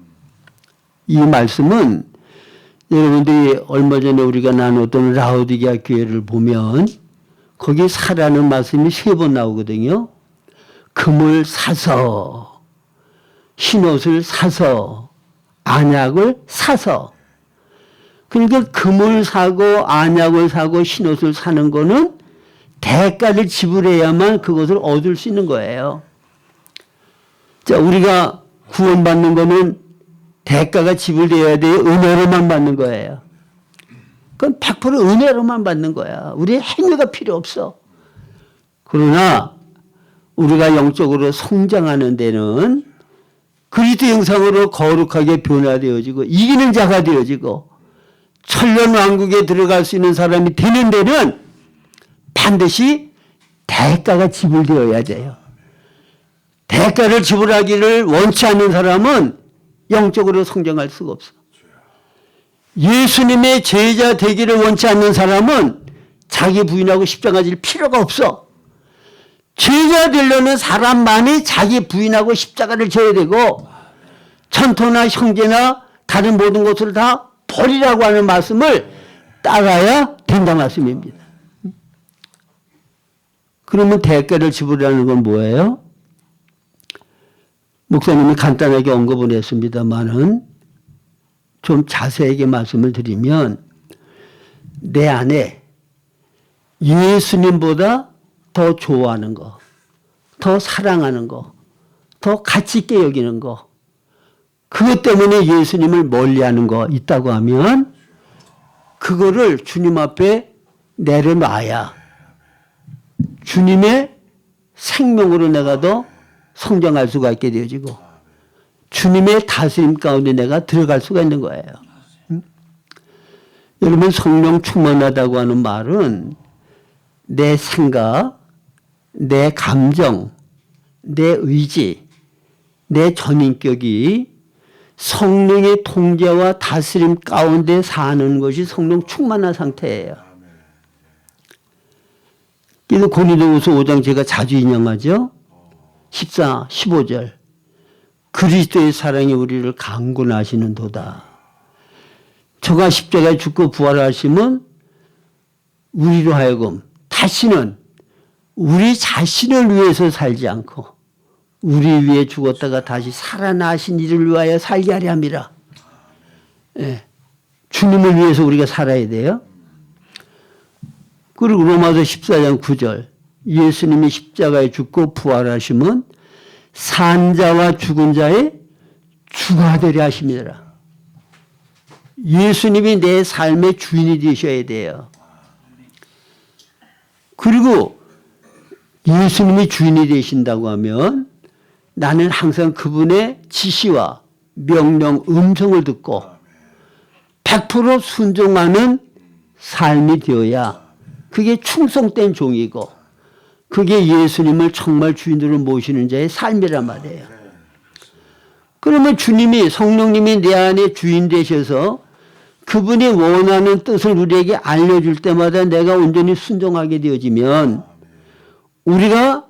이 말씀은 여러분들이 얼마 전에 우리가 나눴던 라오디게아 교회를 보면 거기 사라는 말씀이 3번 나오거든요. 금을 사서, 흰옷을 사서, 안약을 사서. 그러니까 금을 사고 안약을 사고 흰옷을 사는 거는 대가를 지불해야만 그것을 얻을 수 있는 거예요. 자, 우리가 구원받는 거는 대가가 지불되어야 돼요. 은혜로만 받는 거예요. 그건 100% 은혜로만 받는 거야. 우리의 행위가 필요 없어. 그러나 우리가 영적으로 성장하는 데는 그리스도 형상으로 거룩하게 변화되어지고 이기는 자가 되어지고 천년 왕국에 들어갈 수 있는 사람이 되는 데는 반드시 대가가 지불되어야 돼요. 대가를 지불하기를 원치 않는 사람은 영적으로 성장할 수가 없어. 예수님의 제자 되기를 원치 않는 사람은 자기 부인하고 십자가 질 필요가 없어. 제자 되려는 사람만이 자기 부인하고 십자가를 져야 되고 천토나 형제나 다른 모든 것을 다 버리라고 하는 말씀을 따라야 된다 말씀입니다. 그러면 대가를 지불하는 건 뭐예요? 목사님이 간단하게 언급을 했습니다만은 좀 자세하게 말씀을 드리면 내 안에 예수님보다 더 좋아하는 거, 더 사랑하는 거, 더 가치 있게 여기는 거, 그것 때문에 예수님을 멀리하는 거 있다고 하면 그거를 주님 앞에 내려놔야 주님의 생명으로 내가 더 성장할 수가 있게 되어지고 주님의 다스림 가운데 내가 들어갈 수가 있는 거예요. 여러분 성령 충만하다고 하는 말은 내 생각, 내 감정, 내 의지, 내 전인격이 성령의 통제와 다스림 가운데 사는 것이 성령 충만한 상태예요. 그래서 고린도후서 5장 제가 자주 인용하죠. 14, 15절. 그리스도의 사랑이 우리를 강권하시는도다. 저가 십자가에 죽고 부활하시면 우리로 하여금 다시는 우리 자신을 위해서 살지 않고 우리 위해 죽었다가 다시 살아나신 이를 위하여 살게 하려 함이라. 예. 주님을 위해서 우리가 살아야 돼요. 그리고 로마서 14장 9절. 예수님이 십자가에 죽고 부활하시면 산자와 죽은 자의 주가 되려 하십니다. 예수님이 내 삶의 주인이 되셔야 돼요. 그리고 예수님이 주인이 되신다고 하면 나는 항상 그분의 지시와 명령, 음성을 듣고 100% 순종하는 삶이 되어야 그게 충성된 종이고 그게 예수님을 정말 주인으로 모시는 자의 삶이란 말이에요. 그러면 주님이, 성령님이 내 안에 주인 되셔서 그분이 원하는 뜻을 우리에게 알려줄 때마다 내가 온전히 순종하게 되어지면 우리가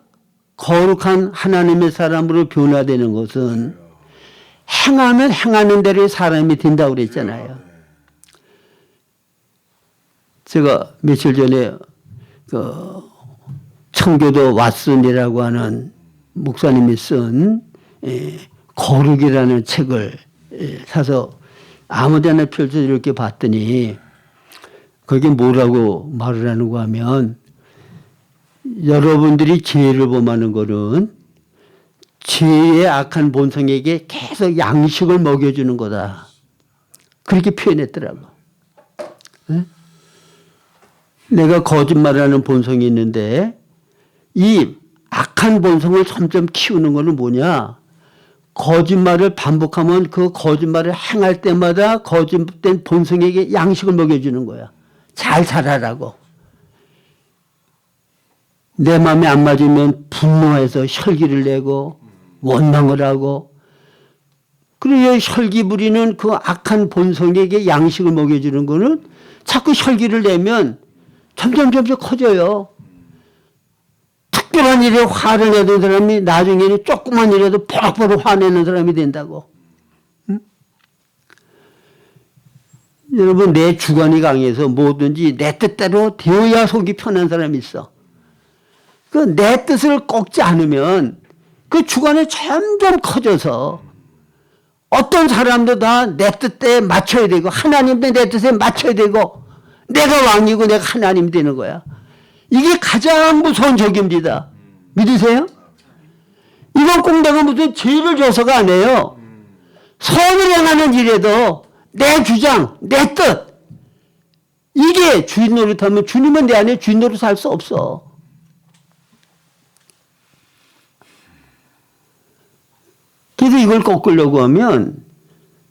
거룩한 하나님의 사람으로 변화되는 것은 행하면 행하는 대로의 사람이 된다고 그랬잖아요. 제가 며칠 전에 청교도 왓슨이라고 하는 목사님이 쓴 거룩이라는 책을 사서 아무데나 펼쳐서 이렇게 봤더니 거기에 뭐라고 말을 하는가 하면 여러분들이 죄를 범하는 거는 죄의 악한 본성에게 계속 양식을 먹여주는 거다. 그렇게 표현했더라고. 네? 내가 거짓말하는 본성이 있는데 이 악한 본성을 점점 키우는 거는 뭐냐? 거짓말을 반복하면 그 거짓말을 행할 때마다 거짓된 본성에게 양식을 먹여주는 거야. 잘 살아라고. 내 마음에 안 맞으면 분노해서 혈기를 내고 원망을 하고 그리고 혈기 부리는 그 악한 본성에게 양식을 먹여주는 거는 자꾸 혈기를 내면 점점 커져요. 특별한 일에 화를 내던 사람이 나중에는 조그만 일에도 버럭버럭 화내는 사람이 된다고. 응? 여러분 내 주관이 강해서 뭐든지 내 뜻대로 되어야 속이 편한 사람이 있어. 그 내 뜻을 꺾지 않으면 그 주관이 점점 커져서 어떤 사람도 다 내 뜻에 맞춰야 되고 하나님도 내 뜻에 맞춰야 되고 내가 왕이고 내가 하나님이 되는 거야. 이게 가장 무서운 적입니다. 믿으세요? 이건 꼭 내가 무슨 죄를 져서가 아니에요. 선을 행하는 일에도 내 주장, 내 뜻 이게 주인 노릇하면 주님은 내 안에 주인 노릇 할 수 없어. 그래서 이걸 꺾으려고 하면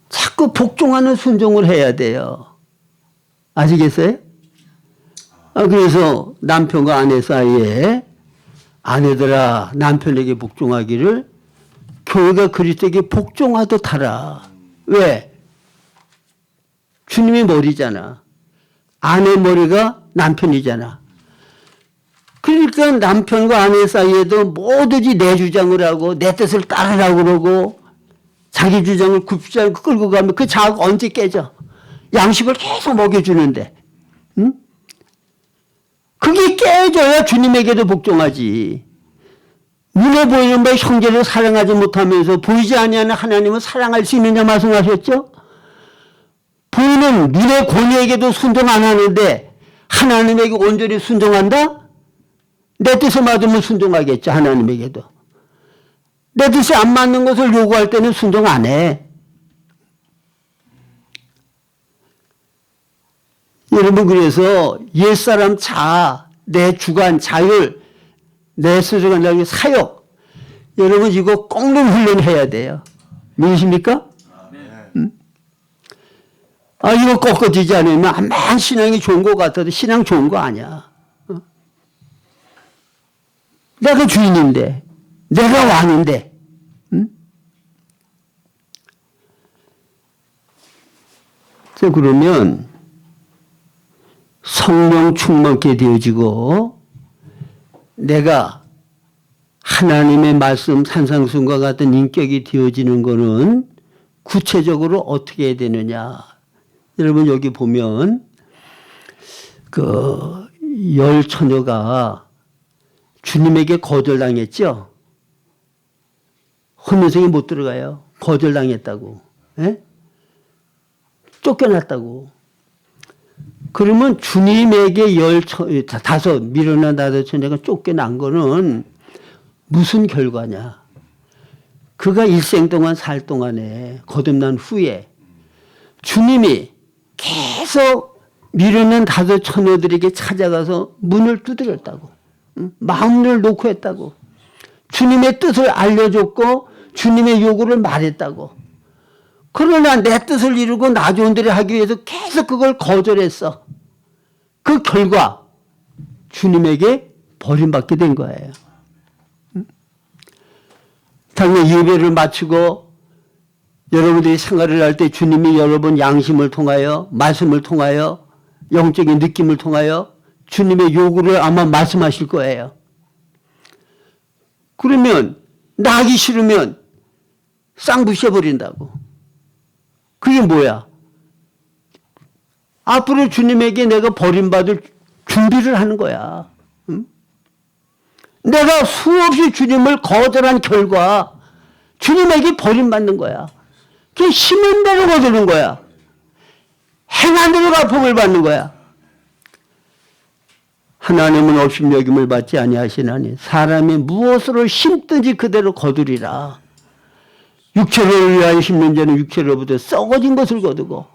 자꾸 복종하는 순종을 해야 돼요. 아시겠어요? 그래서 남편과 아내 사이에 아내들아 남편에게 복종하기를 교회가 그리스도에게 복종하듯 하라. 왜? 주님이 머리잖아. 아내 머리가 남편이잖아. 그러니까 남편과 아내 사이에도 뭐든지 내 주장을 하고 내 뜻을 따르라고 그러고 자기 주장을 굽지 않고 끌고 가면 그 자아가 언제 깨져? 양식을 계속 먹여주는데. 응? 그게 깨져야 주님에게도 복종하지. 눈에 보이는 바 형제를 사랑하지 못하면서 보이지 아니하는 하나님을 사랑할 수 있느냐 말씀하셨죠? 보이는 눈의 권위에게도 순종 안 하는데 하나님에게 온전히 순종한다? 내 뜻에 맞으면 순종하겠죠. 하나님에게도. 내 뜻에 안 맞는 것을 요구할 때는 순종 안 해. 여러분 그래서 옛사람 자아, 내 주관, 자율, 내 스스로 간다는 사역 여러분 이거 꺾는 훈련해야 돼요. 믿으십니까? 이거 꺾어지지 않으면 아마 신앙이 좋은 것 같아도 신앙 좋은 거 아니야. 내가 주인인데, 내가 왕인데, 응? 그러면 성령 충만케 되어지고 내가 하나님의 말씀 산상순과 같은 인격이 되어지는 것은 구체적으로 어떻게 해야 되느냐. 여러분 여기 보면 그 열 처녀가 주님에게 거절당했죠. 혼인성에 못 들어가요. 거절당했다고. 예? 쫓겨났다고. 그러면 주님에게 밀어난 다섯 처녀가 쫓겨난 거는 무슨 결과냐. 그가 일생 동안 살 동안에 거듭난 후에 주님이 계속 밀어낸 다섯 처녀들에게 찾아가서 문을 두드렸다고. 마음을 놓고 했다고. 주님의 뜻을 알려줬고 주님의 요구를 말했다고. 그러나 내 뜻을 이루고 나 좋은 대로 하기 위해서 계속 그걸 거절했어. 그 결과 주님에게 버림받게 된 거예요. 당연히 예배를 마치고 여러분들이 생활을 할 때 주님이 여러분 양심을 통하여 말씀을 통하여 영적인 느낌을 통하여 주님의 요구를 아마 말씀하실 거예요. 그러면 나기 싫으면 쌍부셔버린다고. 그게 뭐야? 앞으로 주님에게 내가 버림받을 준비를 하는 거야. 응? 내가 수없이 주님을 거절한 결과 주님에게 버림받는 거야. 그게 힘은 대로 거두는 거야. 행한 대로 아픔을 받는 거야. 하나님은 업신여김을 받지 아니하시나니 사람이 무엇으로 심든지 그대로 거두리라. 육체를 위하여 심는 자는 육체로부터 썩어진 것을 거두고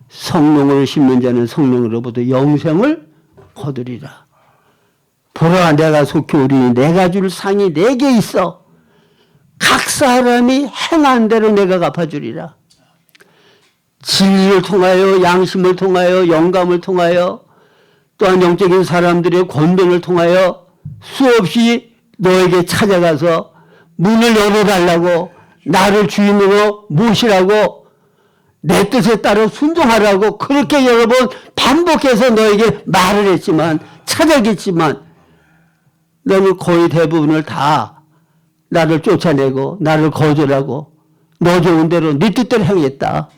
성령으로 심는 자는 성령으로부터 영생을 거두리라. 보라 내가 속히 오리니 내가 줄 상이 내게 있어. 각 사람이 행한 대로 내가 갚아주리라. 진리를 통하여 양심을 통하여 영감을 통하여 또한 영적인 사람들의 권변을 통하여 수없이 너에게 찾아가서 문을 열어달라고 나를 주인으로 모시라고 내 뜻에 따라 순종하라고 그렇게 여러 번 반복해서 너에게 말을 했지만 찾아겠지만 너는 거의 대부분을 다 나를 쫓아내고 나를 거절하고 너 좋은 대로 네 뜻대로 행했다.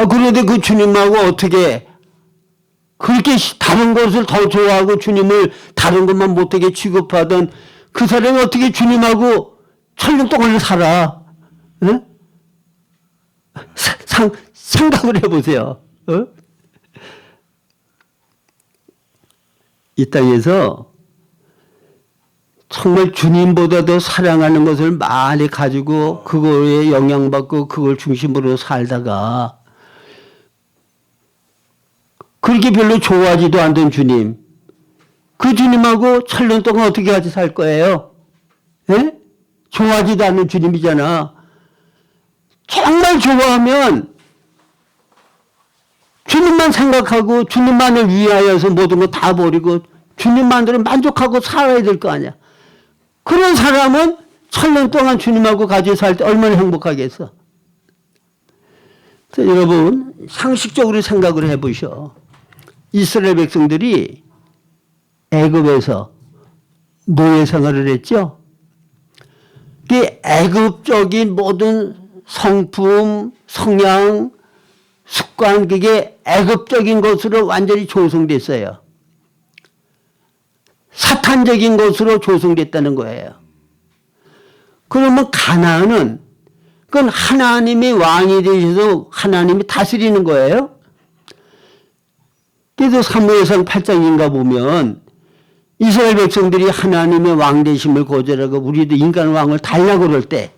그런데 그 주님하고 어떻게 그렇게 다른 것을 더 좋아하고 주님을 다른 것만 못하게 취급하던 그 사람이 어떻게 주님하고 천년 동안을 살아? 어? 생각을 해보세요. 어? 이 땅에서 정말 주님보다도 사랑하는 것을 많이 가지고 그거에 영향받고 그걸 중심으로 살다가 그렇게 별로 좋아하지도 않던 주님, 그 주님하고 천년 동안 어떻게 같이 살 거예요? 예? 좋아하지도 않는 주님이잖아. 정말 좋아하면 주님만 생각하고 주님만을 위하여서 모든 거 다 버리고 주님만으로 만족하고 살아야 될 거 아니야. 그런 사람은 천년 동안 주님하고 같이 살 때 얼마나 행복하겠어. 그래서 여러분 상식적으로 생각을 해보셔. 이스라엘 백성들이 애굽에서 노예 생활을 했죠. 그 애굽적인 모든 성품, 성향, 습관 그게 애굽적인 것으로 완전히 조성됐어요. 사탄적인 것으로 조성됐다는 거예요. 그러면 가나안은 그건 하나님의 왕이 되셔서 하나님이 다스리는 거예요. 그래서 사무엘상 8장인가 보면 이스라엘 백성들이 하나님의 왕 되심을 거절하고 우리도 인간 왕을 달라고 그럴 때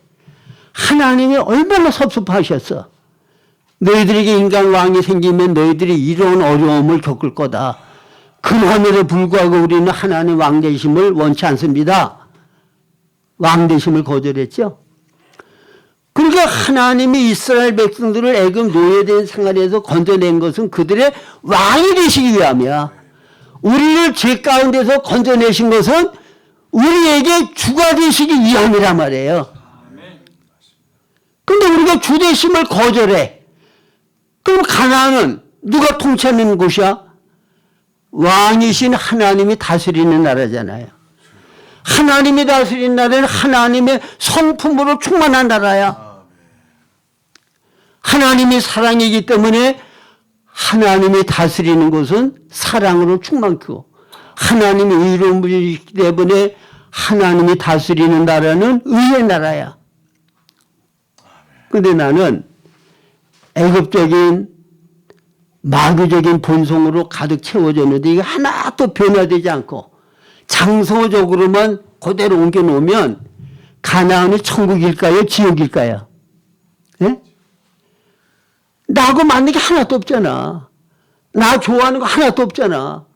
하나님이 얼마나 섭섭하셨어. 너희들에게 인간 왕이 생기면 너희들이 이런 어려움을 겪을 거다. 그럼에도 불구하고 우리는 하나님 왕 되심을 원치 않습니다. 왕 되심을 거절했죠. 그러니까 하나님이 이스라엘 백성들을 애굽 노예된 생활에서 건져낸 것은 그들의 왕이 되시기 위함이야. 우리를 죄 가운데서 건져내신 것은 우리에게 주가 되시기 위함이란 말이에요. 근데 우리가 주 되심을 거절해. 그럼 가나안은 누가 통치하는 곳이야? 왕이신 하나님이 다스리는 나라잖아요. 하나님이 다스리는 나라는 하나님의 성품으로 충만한 나라야. 하나님이 사랑이기 때문에 하나님이 다스리는 곳은 사랑으로 충만하고, 하나님이 의로운 분이기 때문에 하나님이 다스리는 나라는 의의 나라야. 근데 나는 애굽적인 마귀적인 본성으로 가득 채워졌는데 이게 하나도 변화되지 않고 장소적으로만 그대로 옮겨놓으면 가나안이 천국일까요? 지옥일까요? 예? 나하고 맞는 게 하나도 없잖아. 나 좋아하는 거 하나도 없잖아.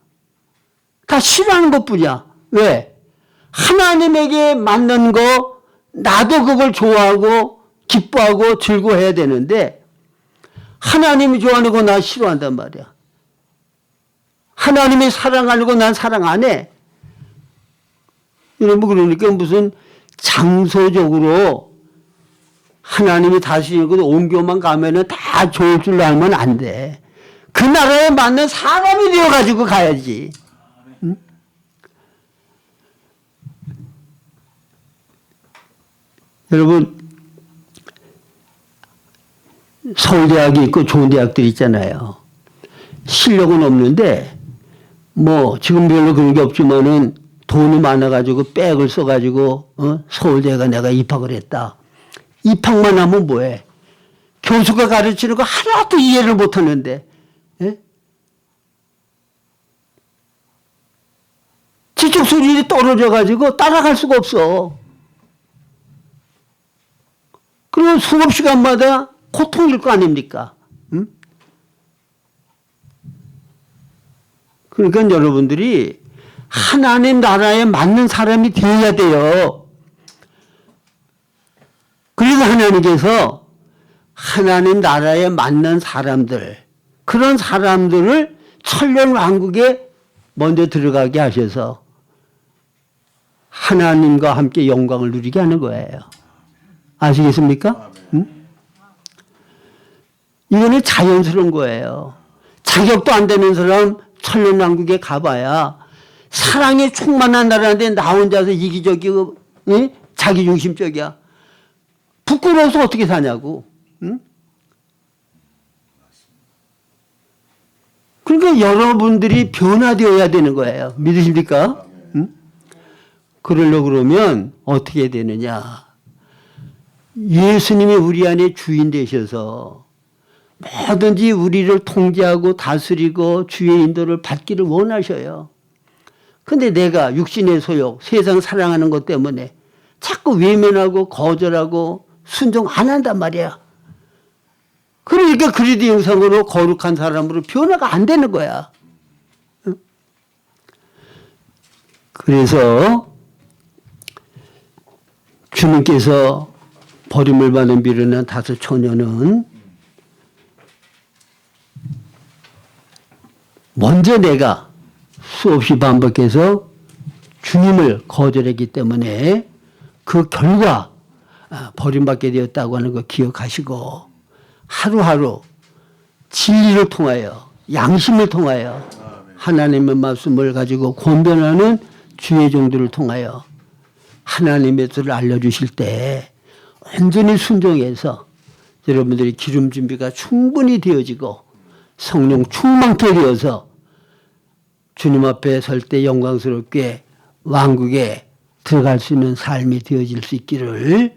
다 싫어하는 것뿐이야. 왜? 하나님에게 맞는 거 나도 그걸 좋아하고 기뻐하고 즐거워해야 되는데 하나님이 좋아하는 거 나 싫어한단 말이야. 하나님이 사랑하는 거 난 사랑 안 해. 여러분, 그러니까 무슨 장소적으로 하나님이 다스리는 것 옮겨만 가면은 다 좋을 줄 알면 안 돼. 그 나라에 맞는 사람이 되어가지고 가야지. 응? 여러분, 서울대학이 있고 좋은 대학들이 있잖아요. 실력은 없는데 뭐 지금 별로 그런 게 없지만은 돈이 많아가지고 백을 써가지고 서울대가 내가 입학을 했다. 입학만 하면 뭐해? 교수가 가르치는 거 하나도 이해를 못하는데, 예? 지적 수준이 떨어져가지고 따라갈 수가 없어. 그러면 수업 시간마다 고통일 거 아닙니까? 응? 그러니까 여러분들이 하나님 나라에 맞는 사람이 되어야 돼요. 그래서 하나님께서 하나님 나라에 맞는 사람들, 그런 사람들을 천년 왕국에 먼저 들어가게 하셔서 하나님과 함께 영광을 누리게 하는 거예요. 아시겠습니까? 응? 이거는 자연스러운 거예요. 자격도 안 되는 사람 천년 왕국에 가봐야 사랑에 충만한 나라인데 나 혼자서 이기적이고, 응? 자기중심적이야. 부끄러워서 어떻게 사냐고. 응? 그러니까 여러분들이 변화되어야 되는 거예요. 믿으십니까? 응? 그러려고 그러면 어떻게 되느냐. 예수님이 우리 안에 주인 되셔서 뭐든지 우리를 통제하고 다스리고 주의 인도를 받기를 원하셔요. 근데 내가 육신의 소욕, 세상 사랑하는 것 때문에 자꾸 외면하고 거절하고 순종 안 한단 말이야. 그러니까 그리스도 형상으로 거룩한 사람으로 변화가 안 되는 거야. 그래서 주님께서 버림을 받은 미련한 5 처녀는 먼저 내가 수없이 반복해서 주님을 거절했기 때문에 그 결과 버림받게 되었다고 하는 거 기억하시고 하루하루 진리를 통하여 양심을 통하여 하나님의 말씀을 가지고 권변하는 주의 종들을 통하여 하나님의 뜻을 알려주실 때 온전히 순종해서 여러분들이 기름 준비가 충분히 되어지고 성령 충만케 되어서 주님 앞에 설 때 영광스럽게 왕국에 들어갈 수 있는 삶이 되어질 수 있기를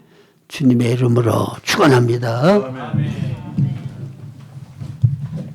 주님의 이름으로 축원합니다.